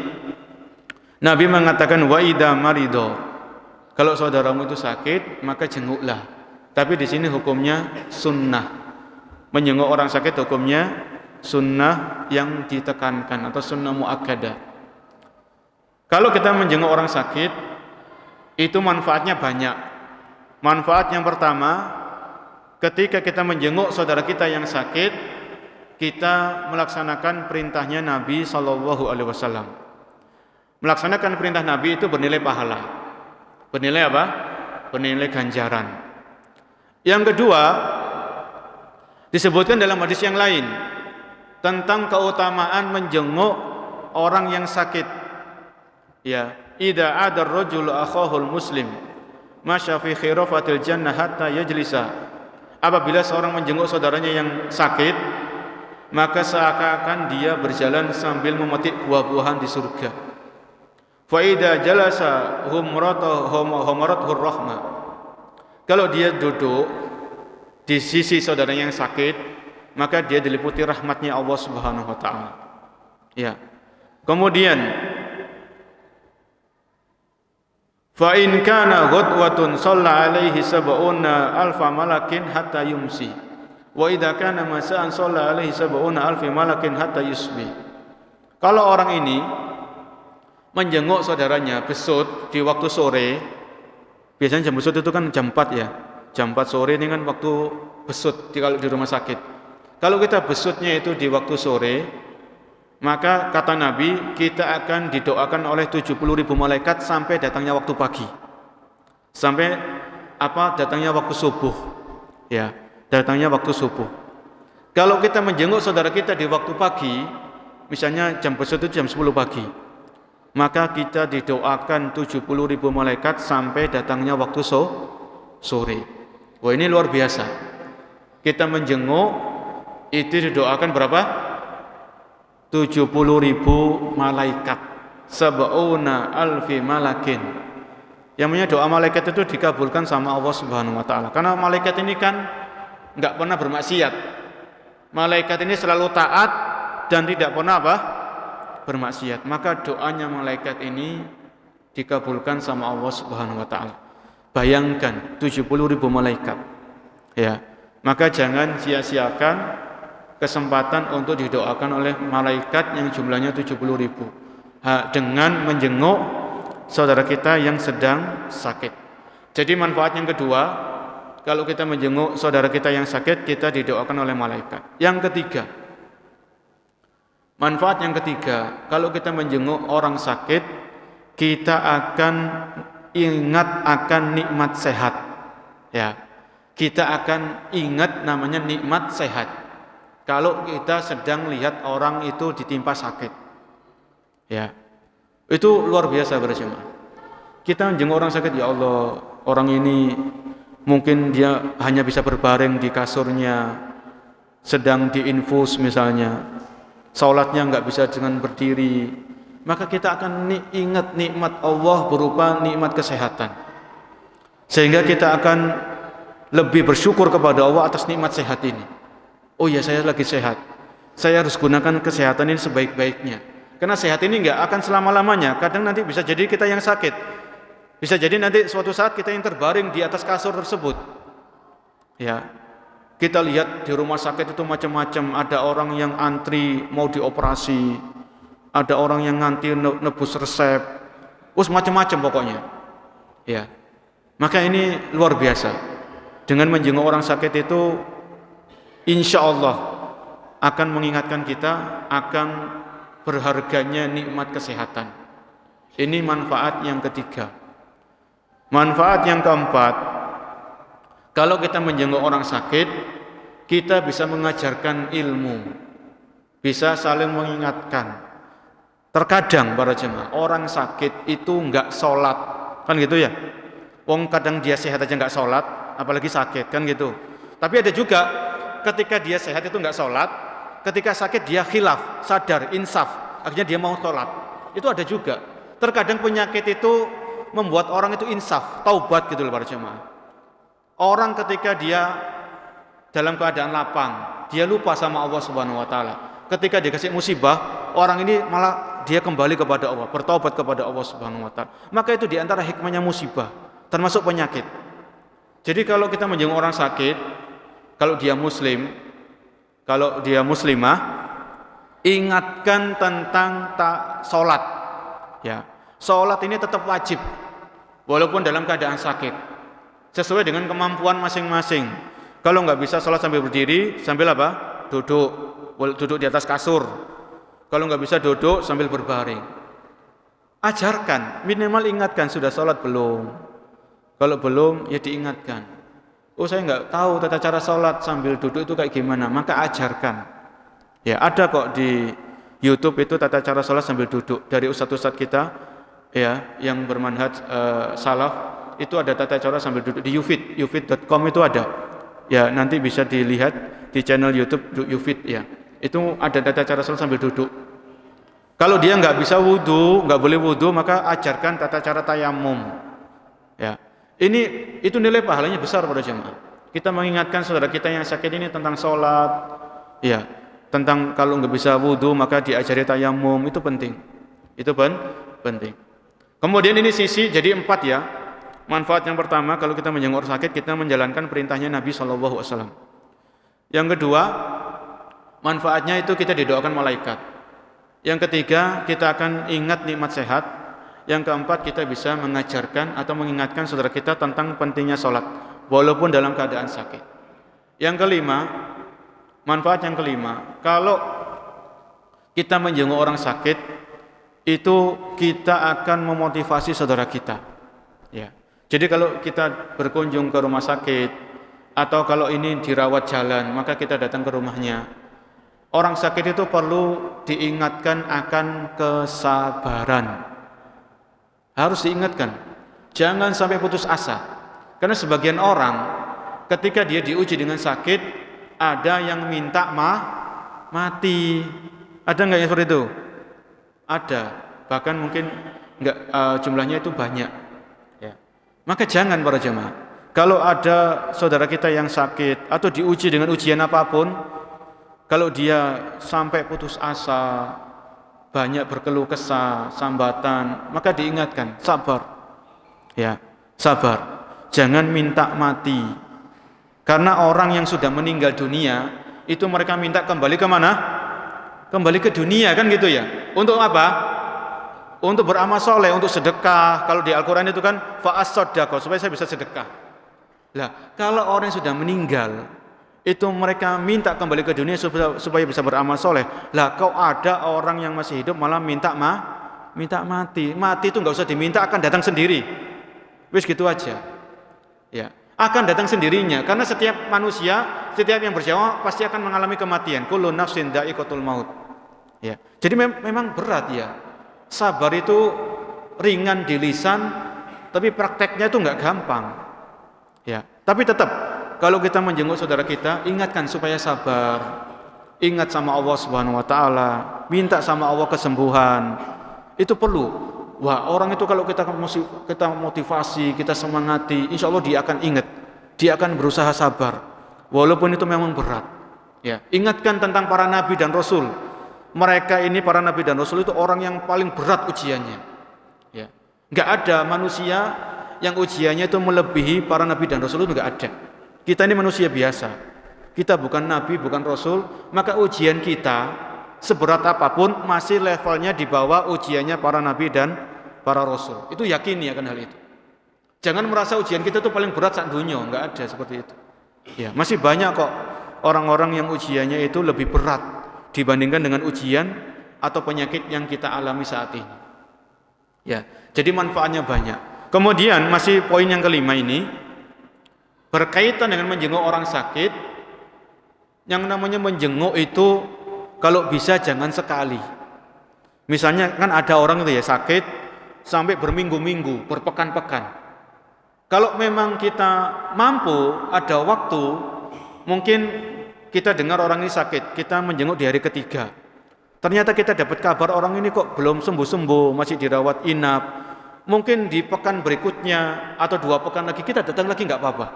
Nabi mengatakan wa idza marido, kalau saudaramu itu sakit maka jenguklah. Tapi di sini hukumnya sunnah. Menjenguk orang sakit hukumnya sunnah yang ditekankan atau sunnah muakkadah. Kalau kita menjenguk orang sakit, itu manfaatnya banyak. Manfaat yang pertama, ketika kita menjenguk saudara kita yang sakit, kita melaksanakan perintahnya Nabi sallallahu alaihi wasallam. Melaksanakan perintah Nabi itu bernilai pahala. Bernilai apa? Bernilai ganjaran. Yang kedua, disebutkan dalam hadis yang lain tentang keutamaan menjenguk orang yang sakit. Ya, idza adar rajul akhahul muslim masya fi khirafatil jannah hatta yajlisa. Apabila seorang menjenguk saudaranya yang sakit, maka seakan-akan dia berjalan sambil memetik buah-buahan di surga. Fa idza jalasa humratuhu rahmah. Kalau dia duduk di sisi saudaranya yang sakit, maka dia diliputi rahmatnya Allah Subhanahu wa taala. Ya. Kemudian fa in kana ghadwatun shalla alaihi sab'una alfa malakin hatta yumsi. Wa idza kana masa'an shalla alaihi sab'una alfi malakin hatta yusbi. Kalau orang ini menjenguk saudaranya besut di waktu sore, biasanya jam besut itu kan jam 4 ya. Jam 4 sore ini kan waktu besut kalau di rumah sakit. Kalau kita besutnya itu di waktu sore, maka kata Nabi, kita akan didoakan oleh 70.000 malaikat sampai datangnya waktu pagi. Sampai datangnya waktu subuh. Ya, datangnya waktu subuh. Kalau kita menjenguk saudara kita di waktu pagi, misalnya jam besut itu jam 10 pagi, maka kita didoakan 70.000 malaikat sampai datangnya waktu sore. Wah, ini luar biasa. Kita menjenguk itu didoakan berapa? 70.000 malaikat. Sab'una alfi malakin. Yang namanya doa malaikat itu dikabulkan sama Allah Subhanahu wa taala. Karena malaikat ini kan enggak pernah bermaksiat. Malaikat ini selalu taat dan tidak pernah bermaksiat. Maka doanya malaikat ini dikabulkan sama Allah Subhanahu wa taala. Bayangkan 70.000 malaikat. Ya. Maka jangan sia-siakan kesempatan untuk didoakan oleh malaikat yang jumlahnya 70.000 dengan menjenguk saudara kita yang sedang sakit. Jadi manfaat yang kedua, kalau kita menjenguk saudara kita yang sakit, kita didoakan oleh malaikat. Yang ketiga, manfaat yang ketiga, kalau kita menjenguk orang sakit, kita akan ingat akan nikmat sehat. Ya, kita akan ingat namanya nikmat sehat. Kalau kita sedang lihat orang itu ditimpa sakit, ya, itu luar biasa berjemaah. Kita menjenguk orang sakit, ya Allah, orang ini mungkin dia hanya bisa berbaring di kasurnya sedang diinfus misalnya, sholatnya nggak bisa dengan berdiri, maka kita akan ingat nikmat Allah berupa nikmat kesehatan, sehingga kita akan lebih bersyukur kepada Allah atas nikmat sehat ini. Oh ya, saya lagi sehat, saya harus gunakan kesehatan ini sebaik-baiknya, karena sehat ini nggak akan selama-lamanya. Kadang nanti bisa jadi kita yang sakit, bisa jadi nanti suatu saat kita yang terbaring di atas kasur tersebut. Ya, kita lihat di rumah sakit itu macam-macam. Ada orang yang antri mau dioperasi, ada orang yang ngantri nebus resep, macam-macam pokoknya. Ya, maka ini luar biasa. Dengan menjenguk orang sakit itu, insya Allah akan mengingatkan kita akan berharganya nikmat kesehatan. Ini manfaat yang ketiga. Manfaat yang keempat, kalau kita menjenguk orang sakit, kita bisa mengajarkan ilmu, bisa saling mengingatkan. Terkadang para jemaah, orang sakit itu enggak sholat, kan gitu ya. Wong kadang dia sehat aja enggak sholat, apalagi sakit, kan gitu. Tapi ada juga ketika dia sehat itu enggak sholat, ketika sakit dia khilaf, sadar, insaf, akhirnya dia mau sholat. Itu ada juga. Terkadang penyakit itu membuat orang itu insaf, taubat gitu loh para jemaah. Orang ketika dia dalam keadaan lapang, dia lupa sama Allah Subhanahu wa taala. Ketika dikasih musibah, orang ini malah dia kembali kepada Allah, bertaubat kepada Allah Subhanahu wa taala. Maka itu di antara hikmahnya musibah, termasuk penyakit. Jadi kalau kita menjenguk orang sakit, kalau dia muslim, kalau dia muslimah, ingatkan tentang salat. Ya, salat ini tetap wajib walaupun dalam keadaan sakit, sesuai dengan kemampuan masing-masing. Kalau nggak bisa sholat sambil berdiri, sambil apa? Duduk di atas kasur. Kalau nggak bisa duduk sambil berbaring. Ajarkan, minimal ingatkan sudah sholat belum. Kalau belum, ya diingatkan. Oh, saya nggak tahu tata cara sholat sambil duduk itu kayak gimana, maka ajarkan. Ya, ada kok di YouTube itu tata cara sholat sambil duduk dari ustadz-ustadz kita, ya, yang bermanhaj salaf. Itu ada tata cara sambil duduk di ufit.com itu ada. Ya, nanti bisa dilihat di channel YouTube Ufit ya. Itu ada tata cara sholat sambil duduk. Kalau dia nggak bisa wudu, nggak boleh wudu, maka ajarkan tata cara tayamum. Ya, itu nilai pahalanya besar pada jemaah. Kita mengingatkan saudara kita yang sakit ini tentang sholat, ya, tentang kalau nggak bisa wudu maka diajari tayamum, itu penting. Itu penting. Kemudian ini sisi jadi 4 ya. Manfaat yang pertama, kalau kita menjenguk orang sakit, kita menjalankan perintahnya Nabi SAW. Yang kedua, manfaatnya itu kita didoakan malaikat. Yang ketiga, kita akan ingat nikmat sehat. Yang keempat, kita bisa mengajarkan atau mengingatkan saudara kita tentang pentingnya sholat, walaupun dalam keadaan sakit. Yang kelima, manfaat yang kelima, kalau kita menjenguk orang sakit, itu kita akan memotivasi saudara kita. Ya. Jadi kalau kita berkunjung ke rumah sakit atau kalau ini dirawat jalan, maka kita datang ke rumahnya. Orang sakit itu perlu diingatkan akan kesabaran. Harus diingatkan. Jangan sampai putus asa. Karena sebagian orang ketika dia diuji dengan sakit, ada yang minta mati. Ada enggak yang seperti itu? Ada. Bahkan mungkin enggak jumlahnya itu banyak. Maka jangan para jemaah. Kalau ada saudara kita yang sakit atau diuji dengan ujian apapun, kalau dia sampai putus asa, banyak berkeluh kesah, sambatan, maka diingatkan, sabar. Ya, sabar. Jangan minta mati. Karena orang yang sudah meninggal dunia, itu mereka minta kembali ke mana? Kembali ke dunia, kan gitu ya. Untuk apa? Untuk beramal soleh, untuk sedekah. Kalau di Al-Quran itu kan fa'as-sodaqah, supaya saya bisa sedekah. Lah, kalau orang yang sudah meninggal, itu mereka minta kembali ke dunia supaya bisa beramal soleh. Lah, kau ada orang yang masih hidup malah minta mati. Mati itu nggak usah diminta, akan datang sendiri. Wis gitu aja. Ya, akan datang sendirinya. Karena setiap manusia, setiap yang berjawab pasti akan mengalami kematian. Kullu nafsin dha'iqatul maut. Ya, jadi memang berat ya. Sabar itu ringan di lisan, tapi prakteknya itu nggak gampang. Ya, tapi tetap kalau kita menjenguk saudara kita, ingatkan supaya sabar. Ingat sama Allah Subhanahu wa taala, minta sama Allah kesembuhan. Itu perlu. Wah, orang itu kalau kita motivasi, kita semangati, insya Allah dia akan ingat. Dia akan berusaha sabar. Walaupun itu memang berat. Ya, ingatkan tentang para nabi dan rasul. Mereka ini para nabi dan rasul itu orang yang paling berat ujiannya. Ya. Enggak ada manusia yang ujiannya itu melebihi para nabi dan rasul, itu enggak ada. Kita ini manusia biasa. Kita bukan nabi, bukan rasul, maka ujian kita seberat apapun masih levelnya di bawah ujiannya para nabi dan para rasul. Itu yakini akan hal itu. Jangan merasa ujian kita itu paling berat sak dunia, enggak ada seperti itu. Ya, masih banyak kok orang-orang yang ujiannya itu lebih berat dibandingkan dengan ujian atau penyakit yang kita alami saat ini. Ya, jadi manfaatnya banyak. Kemudian masih poin yang kelima ini berkaitan dengan menjenguk orang sakit. Yang namanya menjenguk itu kalau bisa jangan sekali. Misalnya kan ada orang itu ya sakit sampai berminggu-minggu, berpekan-pekan. Kalau memang kita mampu, ada waktu, mungkin kita dengar orang ini sakit, kita menjenguk di hari ketiga. Ternyata kita dapat kabar orang ini kok belum sembuh-sembuh, masih dirawat inap. Mungkin di pekan berikutnya atau 2 pekan lagi kita datang lagi nggak apa-apa.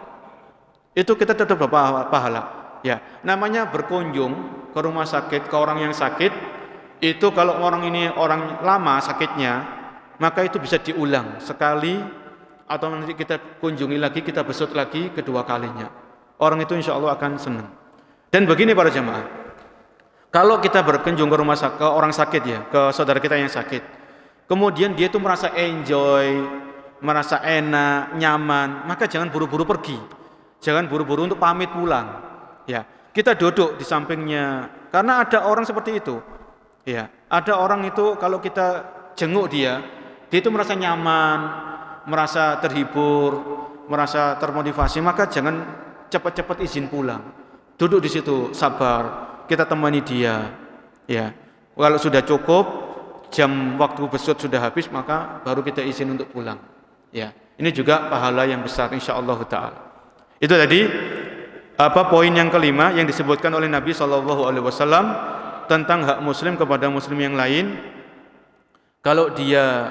Itu kita tetap dapat pahala. Ya, namanya berkunjung ke rumah sakit, ke orang yang sakit, itu kalau orang ini orang lama sakitnya, maka itu bisa diulang sekali, atau nanti kita kunjungi lagi, kita besut lagi kedua kalinya. Orang itu insya Allah akan senang. Dan begini para jamaah, kalau kita berkunjung ke rumah sakit, ke orang sakit ya, ke saudara kita yang sakit, kemudian dia itu merasa enjoy, merasa enak, nyaman, maka jangan buru-buru pergi, jangan buru-buru untuk pamit pulang. Ya, kita duduk di sampingnya karena ada orang seperti itu. Ya, ada orang itu kalau kita jenguk dia itu merasa nyaman, merasa terhibur, merasa termotivasi, maka jangan cepat-cepat izin pulang. Duduk di situ sabar, kita temani dia. Ya, kalau sudah cukup jam waktu besut sudah habis, maka baru kita izin untuk pulang. Ya, ini juga pahala yang besar insyaallah taala. Itu tadi poin yang kelima yang disebutkan oleh Nabi SAW tentang hak muslim kepada muslim yang lain. Kalau dia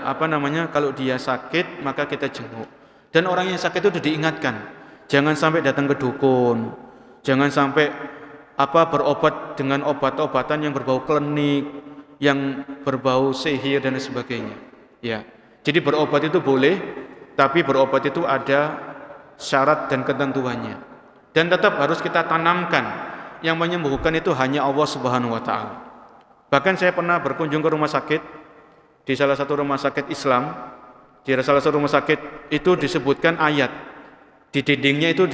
kalau dia sakit maka kita jenguk. Dan orang yang sakit itu diingatkan, jangan sampai datang ke dukun, jangan sampai berobat dengan obat-obatan yang berbau klinik, yang berbau sihir dan sebagainya. Ya, jadi berobat itu boleh, tapi berobat itu ada syarat dan ketentuannya. Dan tetap harus kita tanamkan yang menyembuhkan itu hanya Allah Subhanahu wa taala. Bahkan saya pernah berkunjung ke rumah sakit, di salah satu rumah sakit Islam, di salah satu rumah sakit itu disebutkan ayat. Di dindingnya itu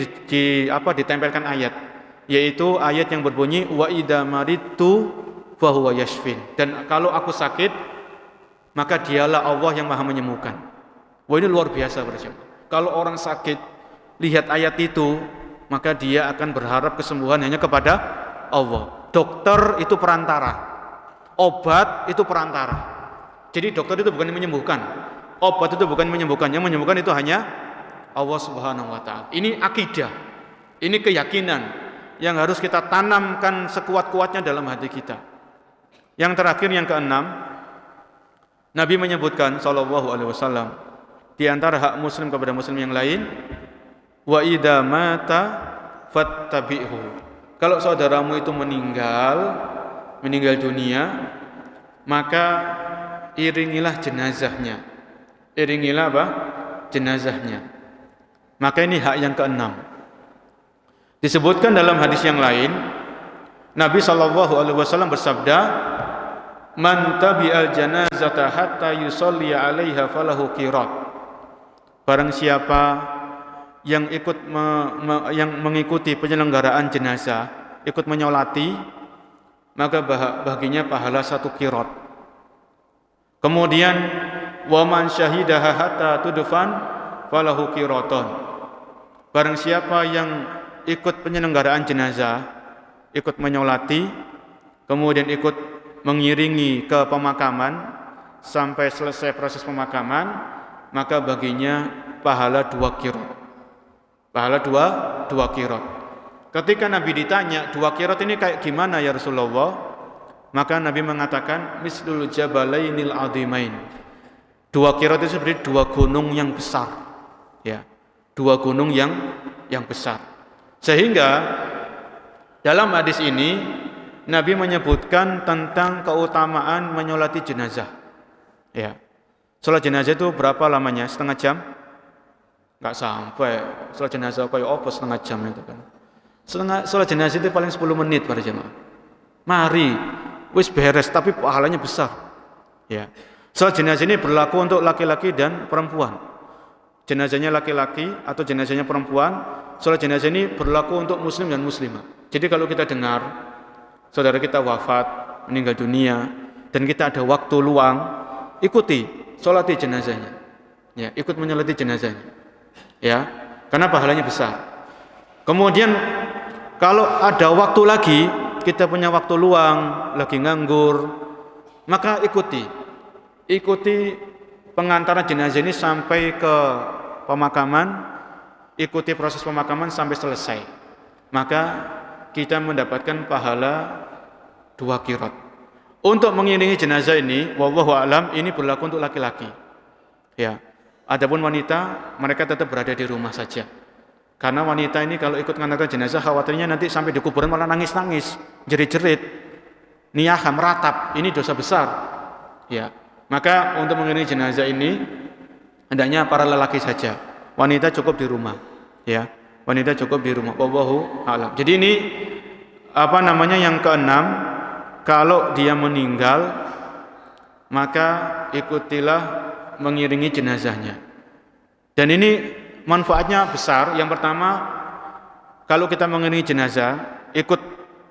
ditempelkan ayat, yaitu ayat yang berbunyi wa idza maridtu fa huwa yashfin. Dan kalau aku sakit, maka dialah Allah yang Maha menyembuhkan. Wah, ini luar biasa berjamaah. Kalau orang sakit lihat ayat itu, maka dia akan berharap kesembuhan hanya kepada Allah. Dokter itu perantara, obat itu perantara. Jadi dokter itu bukan menyembuhkan, obat itu bukan menyembuhkan. Yang menyembuhkan itu hanya Allah Subhanahu wa taala. Ini akidah, ini keyakinan yang harus kita tanamkan sekuat-kuatnya dalam hati kita. Yang terakhir, yang keenam, Nabi menyebutkan sallallahu alaihi wasallam di antara hak muslim kepada muslim yang lain, wa idza mata fattabi'hu. Kalau saudaramu itu meninggal dunia, maka iringilah jenazahnya. Iringilah jenazahnya. Maka ini hak yang keenam. Disebutkan dalam hadis yang lain, Nabi sallallahu alaihi wasallam bersabda, "Man tabi'al janazata hatta yusalli 'alaiha falahu qirat." Barang siapa yang yang mengikuti penyelenggaraan jenazah, ikut menyolati, maka baginya pahala 1 qirat. Kemudian wa man syahidaha hatta tudfan falahu qiraton. Barang siapa yang ikut penyelenggaraan jenazah, ikut menyolati, kemudian ikut mengiringi ke pemakaman sampai selesai proses pemakaman, maka baginya pahala 2 qirat. Pahala dua qirot. Ketika Nabi ditanya, 2 qirot ini kayak gimana ya Rasulullah? Maka Nabi mengatakan, mislul jabalainil azimain. 2 qirot itu seperti 2 gunung yang besar. Ya. 2 gunung yang besar. Sehingga dalam hadis ini Nabi menyebutkan tentang keutamaan menyolati jenazah. Ya. Sholat jenazah itu berapa lamanya? Setengah jam? Enggak sampai. Sholat jenazah kayak apa setengah jam itu kan. Sholat jenazah itu paling 10 menit para jemaah. Mari, wis beres tapi pahalanya besar. Ya. Sholat jenazah ini berlaku untuk laki-laki dan perempuan. Jenazahnya laki-laki atau jenazahnya perempuan, sholat jenazah ini berlaku untuk muslim dan muslimah. Jadi kalau kita dengar saudara kita wafat, meninggal dunia, dan kita ada waktu luang, ikuti sholati jenazahnya. Ya, ikut menyolati jenazahnya. Ya, karena pahalanya besar. Kemudian kalau ada waktu lagi, kita punya waktu luang, lagi nganggur, maka ikuti pengantaran jenazah ini sampai ke pemakaman, ikuti proses pemakaman sampai selesai. Maka kita mendapatkan pahala 2 qirot. Untuk mengiringi jenazah ini, wallahu a'lam, ini berlaku untuk laki-laki. Ya. Adapun wanita, mereka tetap berada di rumah saja. Karena wanita ini kalau ikut mengantarkan jenazah, khawatirnya nanti sampai di kuburan malah nangis-nangis, jerit-jerit, niyaha, meratap. Ini dosa besar. Ya. Maka untuk mengiringi jenazah ini hendaknya para lelaki saja. Wanita cukup di rumah. Ya. Wanita cukup di rumah. Wallahu a'lam. Jadi ini yang keenam, kalau dia meninggal maka ikutilah mengiringi jenazahnya. Dan ini manfaatnya besar. Yang pertama, kalau kita mengiringi jenazah, ikut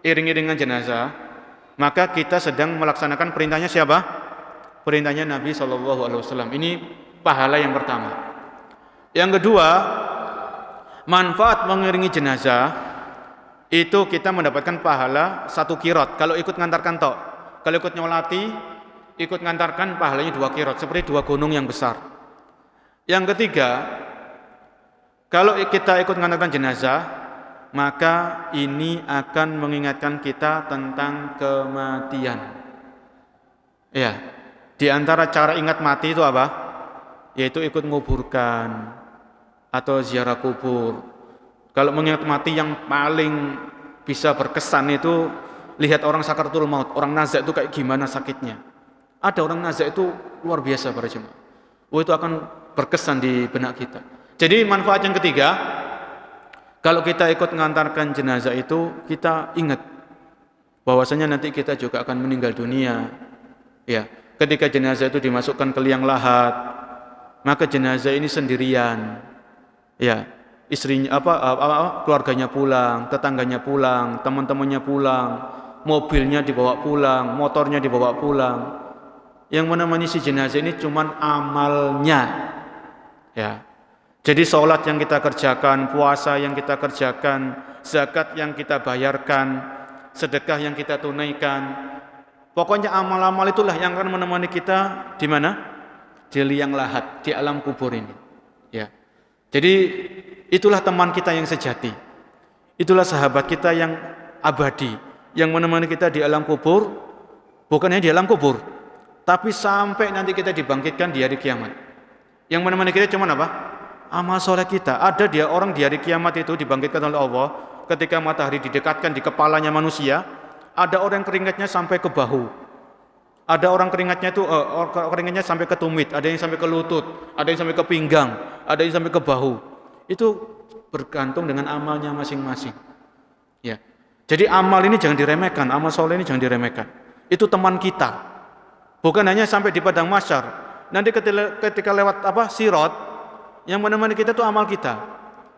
iring-iringan jenazah, maka kita sedang melaksanakan perintahnya siapa? Perintahnya Nabi SAW. Ini pahala yang pertama. Yang kedua, manfaat mengiringi jenazah itu kita mendapatkan pahala 1 qirot. Kalau ikut ngantarkan tok, kalau ikut nyolati, ikut ngantarkan pahalanya 2 qirot, seperti 2 gunung yang besar. Yang ketiga, kalau kita ikut mengantarkan jenazah, maka ini akan mengingatkan kita tentang kematian. Ya, di antara cara ingat mati itu apa? Yaitu ikut menguburkan atau ziarah kubur. Kalau mengingat mati yang paling bisa berkesan itu lihat orang sakaratul maut, orang nazak itu kayak gimana sakitnya. Ada orang nazak itu luar biasa para jemaah. Itu akan berkesan di benak kita. Jadi manfaat yang ketiga, kalau kita ikut mengantarkan jenazah itu, kita ingat bahwasanya nanti kita juga akan meninggal dunia. Ya, ketika jenazah itu dimasukkan ke liang lahat, maka jenazah ini sendirian. Ya, istrinya keluarganya pulang, tetangganya pulang, teman-temannya pulang, mobilnya dibawa pulang, motornya dibawa pulang. Yang menemani si jenazah ini cuman amalnya. Ya. Jadi sholat yang kita kerjakan, puasa yang kita kerjakan, zakat yang kita bayarkan, sedekah yang kita tunaikan, pokoknya amal-amal itulah yang akan menemani kita di mana? Di liang lahat, di alam kubur ini. Ya. Jadi itulah teman kita yang sejati. Itulah sahabat kita yang abadi, yang menemani kita di alam kubur, bukan hanya di alam kubur, tapi sampai nanti kita dibangkitkan di hari kiamat. Yang menemani kita cuma apa? Amal soleh kita. Ada dia orang di hari kiamat itu dibangkitkan oleh Allah ketika matahari didekatkan di kepalanya manusia. Ada orang keringatnya sampai ke bahu. Ada orang keringatnya itu keringatnya sampai ke tumit. Ada yang sampai ke lutut. Ada yang sampai ke pinggang. Ada yang sampai ke bahu. Itu bergantung dengan amalnya masing-masing. Ya. Jadi amal ini jangan diremehkan. Amal soleh ini jangan diremehkan. Itu teman kita. Bukan hanya sampai di padang mahsyar. Nanti ketika lewat sirat, yang menemani kita itu amal kita.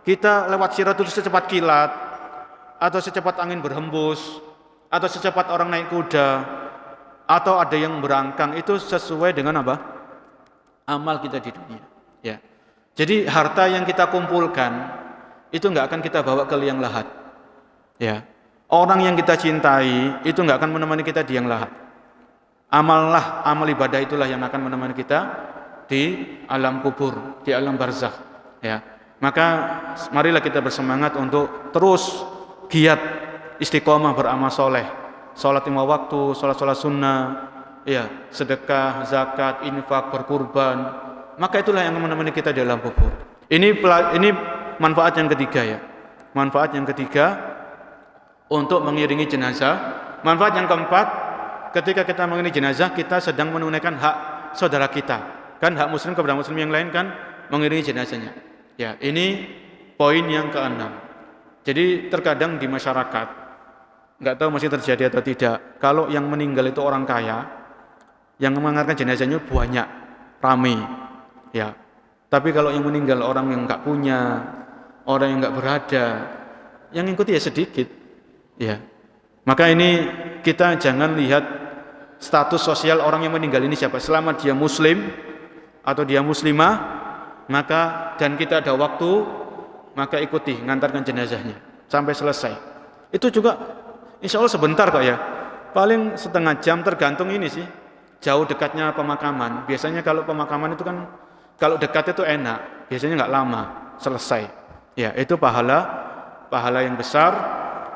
Kita lewat sirat itu secepat kilat, atau secepat angin berhembus, atau secepat orang naik kuda, atau ada yang berangkang, itu sesuai dengan apa? Amal kita di dunia. Ya. Jadi harta yang kita kumpulkan itu enggak akan kita bawa ke liang lahat. Ya. Orang yang kita cintai itu enggak akan menemani kita di liang lahat. Amal ibadah itulah yang akan menemani kita di alam kubur, di alam barzakh. Ya. Maka marilah kita bersemangat untuk terus giat istiqomah beramal soleh, sholat 5 waktu, sholat sunnah, ya, sedekah, zakat, infak, berkurban. Maka itulah yang menemani kita di dalam kubur. Ini manfaat yang ketiga ya. Manfaat yang ketiga untuk mengiringi jenazah. Manfaat yang keempat, ketika kita mengiringi jenazah, kita sedang menunaikan hak saudara kita. Kan hak muslim kepada muslim yang lain kan mengiringi jenazahnya. Ya, ini poin yang keenam. Jadi terkadang di masyarakat, nggak tahu masih terjadi atau tidak, kalau yang meninggal itu orang kaya, yang mengantarkan jenazahnya banyak, ramai. Ya. Tapi kalau yang meninggal orang yang nggak punya, orang yang nggak berada, yang ikuti ya sedikit. Ya. Maka ini kita jangan lihat status sosial orang yang meninggal ini siapa. Selama dia muslim atau dia muslimah, maka dan kita ada waktu, maka ikuti ngantarkan jenazahnya sampai selesai. Itu juga insya Allah sebentar kok ya, paling setengah jam, tergantung ini sih jauh dekatnya pemakaman. Biasanya kalau pemakaman itu kan kalau dekat itu enak, biasanya nggak lama selesai. Ya, itu pahala yang besar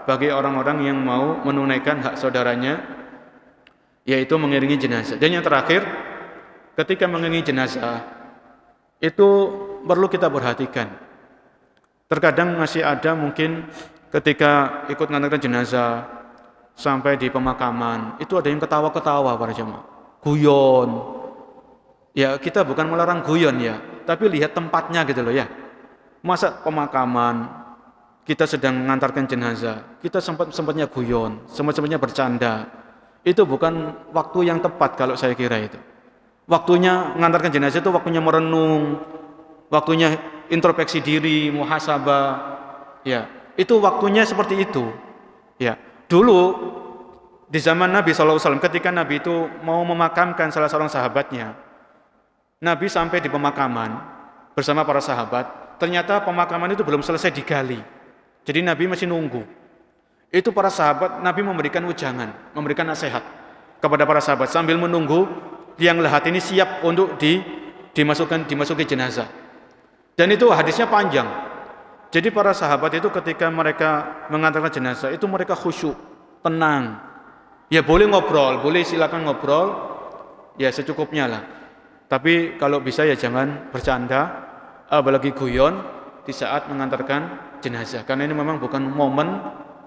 bagi orang-orang yang mau menunaikan hak saudaranya, yaitu mengiringi jenazah. Dan yang terakhir, ketika mengiringi jenazah itu perlu kita perhatikan. Terkadang masih ada mungkin ketika ikut mengantarkan jenazah sampai di pemakaman, itu ada yang ketawa-ketawa para jemaah, guyon. Ya, kita bukan melarang guyon ya, tapi lihat tempatnya gitu loh ya. Masa pemakaman kita sedang mengantarkan jenazah, kita sempatnya guyon, sempatnya bercanda. Itu bukan waktu yang tepat kalau saya kira itu. Waktunya mengantarkan jenazah itu waktunya merenung, waktunya introspeksi diri, muhasabah. Ya, itu waktunya seperti itu. Ya, dulu di zaman Nabi SAW ketika Nabi itu mau memakamkan salah seorang sahabatnya, Nabi sampai di pemakaman bersama para sahabat. Ternyata pemakaman itu belum selesai digali. Jadi Nabi masih nunggu. Itu para sahabat, Nabi memberikan ujangan, memberikan nasihat kepada para sahabat sambil menunggu yang lahat ini siap untuk dimasuki jenazah. Dan itu hadisnya panjang. Jadi para sahabat itu ketika mereka mengantarkan jenazah itu mereka khusyuk, tenang. Ya boleh ngobrol, boleh silakan ngobrol, ya secukupnya lah. Tapi kalau bisa ya jangan bercanda, apalagi guyon di saat mengantarkan jenazah. Karena ini memang bukan momen,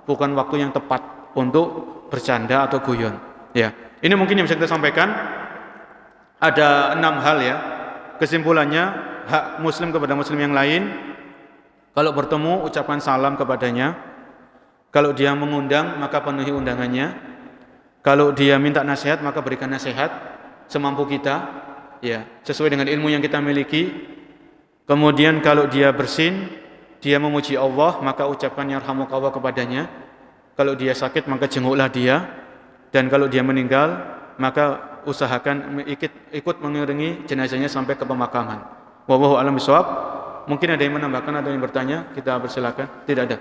bukan waktu yang tepat untuk bercanda atau guyon. Ya, ini mungkin yang bisa kita sampaikan. Ada 6 hal ya. Kesimpulannya, hak muslim kepada muslim yang lain. Kalau bertemu, ucapkan salam kepadanya. Kalau dia mengundang, maka penuhi undangannya. Kalau dia minta nasihat, maka berikan nasihat semampu kita, ya, sesuai dengan ilmu yang kita miliki. Kemudian kalau dia bersin, dia memuji Allah, maka ucapkan yarhamukallah kepadanya. Kalau dia sakit, maka jenguklah dia. Dan kalau dia meninggal, maka usahakan ikut mengiringi jenazahnya sampai ke pemakaman. Wallahu a'lam bishawab. Mungkin ada yang menambahkan atau yang bertanya, kita persilakan. Tidak ada.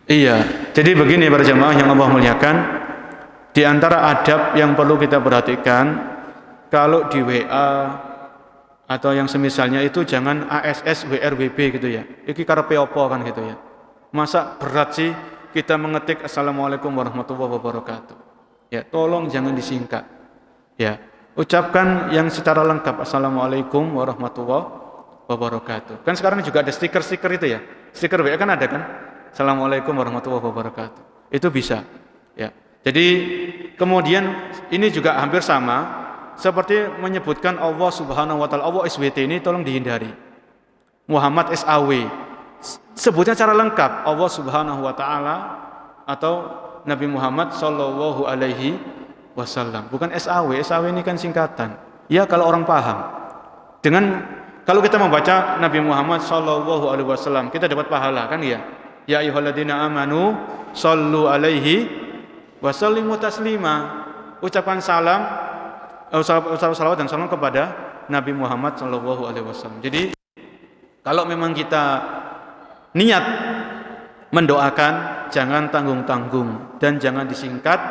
Iya, jadi begini para jemaah yang Allah muliakan, di antara adab yang perlu kita perhatikan, kalau di WA atau yang semisalnya itu jangan ASS WRWB gitu ya. Iki karepe apa kan gitu ya. Masa berat sih kita mengetik Assalamualaikum warahmatullahi wabarakatuh. Ya, tolong jangan disingkat. Ya, ucapkan yang secara lengkap Assalamualaikum warahmatullahi wabarakatuh. Kan sekarang juga ada stiker-stiker itu ya. Stiker WA kan ada kan? Assalamualaikum warahmatullahi wabarakatuh. Itu bisa. Ya. Jadi kemudian ini juga hampir sama seperti menyebutkan Allah Subhanahu wa taala. Allah SWT ini tolong dihindari. Muhammad SAW. Sebutnya secara lengkap Allah Subhanahu wa taala atau Nabi Muhammad sallallahu alaihi wasallam. Bukan SAW. SAW ini kan singkatan. Ya kalau orang paham. Kalau kita membaca Nabi Muhammad sallallahu alaihi wasallam, kita dapat pahala kan ya? Ya ayyuhalladzina amanu sallu alaihi wasallimu taslima. Ucapan salam, salawat dan salam kepada Nabi Muhammad sallallahu alaihi wasallam. Jadi kalau memang kita niat mendoakan, jangan tanggung-tanggung dan jangan disingkat,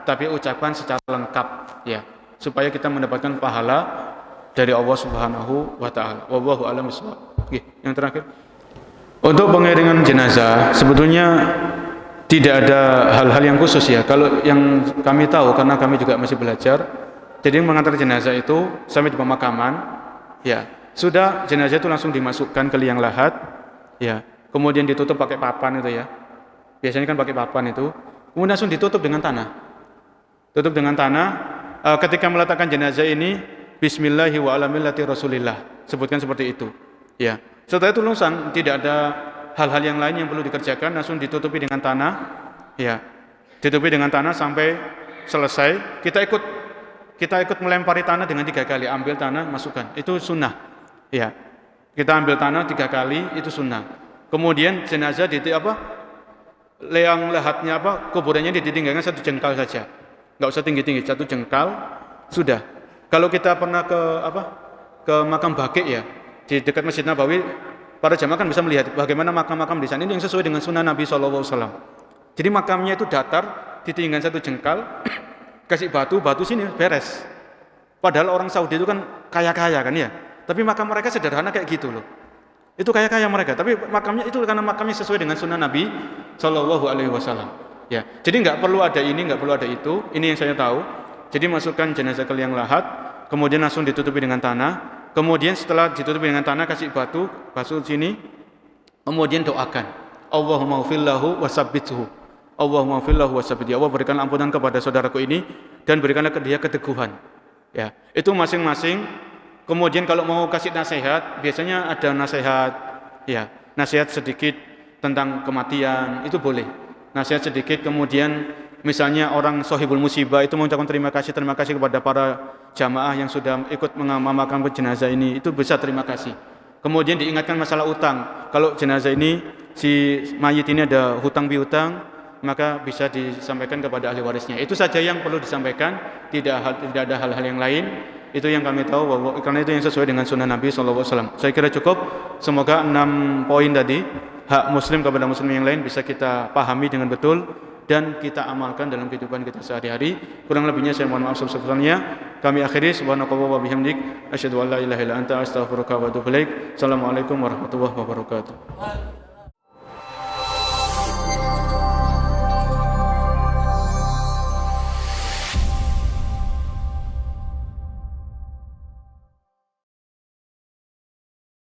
tapi ucapkan secara lengkap ya, supaya kita mendapatkan pahala dari Allah Subhanahu wa taala. Wallahu a'lam bishawab. Oke, yang terakhir. Untuk pengiringan jenazah sebetulnya tidak ada hal-hal yang khusus ya. Kalau yang kami tahu karena kami juga masih belajar, jadi mengantar jenazah itu sampai di pemakaman, ya sudah jenazah itu langsung dimasukkan ke liang lahat, ya kemudian ditutup pakai papan itu ya. Biasanya kan pakai papan itu, kemudian langsung ditutup dengan tanah. Tutup dengan tanah. Ketika meletakkan jenazah ini, Bismillahi wa ala millati Rasulillah, sebutkan seperti itu. Ya. Setelah itu langsung tidak ada hal-hal yang lain yang perlu dikerjakan, langsung ditutupi dengan tanah, ya, ditutupi dengan tanah sampai selesai. Kita ikut melempari tanah dengan 3 kali, ambil tanah masukkan, itu sunnah, ya. Kita ambil tanah 3 kali, itu sunnah. Kemudian jenazah leang lahatnya kuburannya ditinggalkan 1 jengkal saja, nggak usah tinggi-tinggi, 1 jengkal sudah. Kalau kita pernah ke makam Baqi ya, di dekat Masjid Nabawi, para jamaah kan bisa melihat bagaimana makam-makam di sana ini yang sesuai dengan sunnah Nabi SAW. Jadi makamnya itu datar, ditinggikan 1 jengkal, kasih batu sini beres. Padahal orang Saudi itu kan kaya-kaya kan ya, tapi makam mereka sederhana kayak gitu loh. Itu kaya-kaya mereka, tapi makamnya itu karena makamnya sesuai dengan sunnah Nabi SAW. Ya, jadi nggak perlu ada ini, nggak perlu ada itu. Ini yang saya tahu. Jadi masukkan jenazah ke liang lahat, kemudian langsung ditutupi dengan tanah. Kemudian setelah ditutupi dengan tanah, kasih batu sini, kemudian doakan, Allahumma ghfirlahu wasabbithu, Allahumma ghfirlahu wasabbithu. Allah berikan ampunan kepada saudaraku ini dan berikanlah ke dia keteguhan. Ya, itu masing-masing. Kemudian kalau mau kasih nasihat, biasanya ada nasihat, ya, nasihat sedikit tentang kematian, itu boleh. Nasihat sedikit, kemudian misalnya orang sahibul musibah itu mengucapkan terima kasih kepada para jamaah yang sudah ikut memakamkan jenazah ini, itu bisa terima kasih. Kemudian diingatkan masalah utang. Kalau jenazah ini, si mayit ini ada hutang piutang, maka bisa disampaikan kepada ahli warisnya. Itu saja yang perlu disampaikan, tidak ada hal-hal yang lain. Itu yang kami tahu, karena itu yang sesuai dengan sunnah Nabi SAW. Saya kira cukup. Semoga 6 poin tadi, hak muslim kepada muslim yang lain bisa kita pahami dengan betul dan kita amalkan dalam kehidupan kita sehari-hari. Kurang lebihnya saya mohon maaf sebesar-besarnya. Kami akhiri, subhanakallah wa bihamdik, asyhadu an la ilaha illa anta, astaghfiruka wa atubu ilaik. Assalamualaikum warahmatullahi wabarakatuh.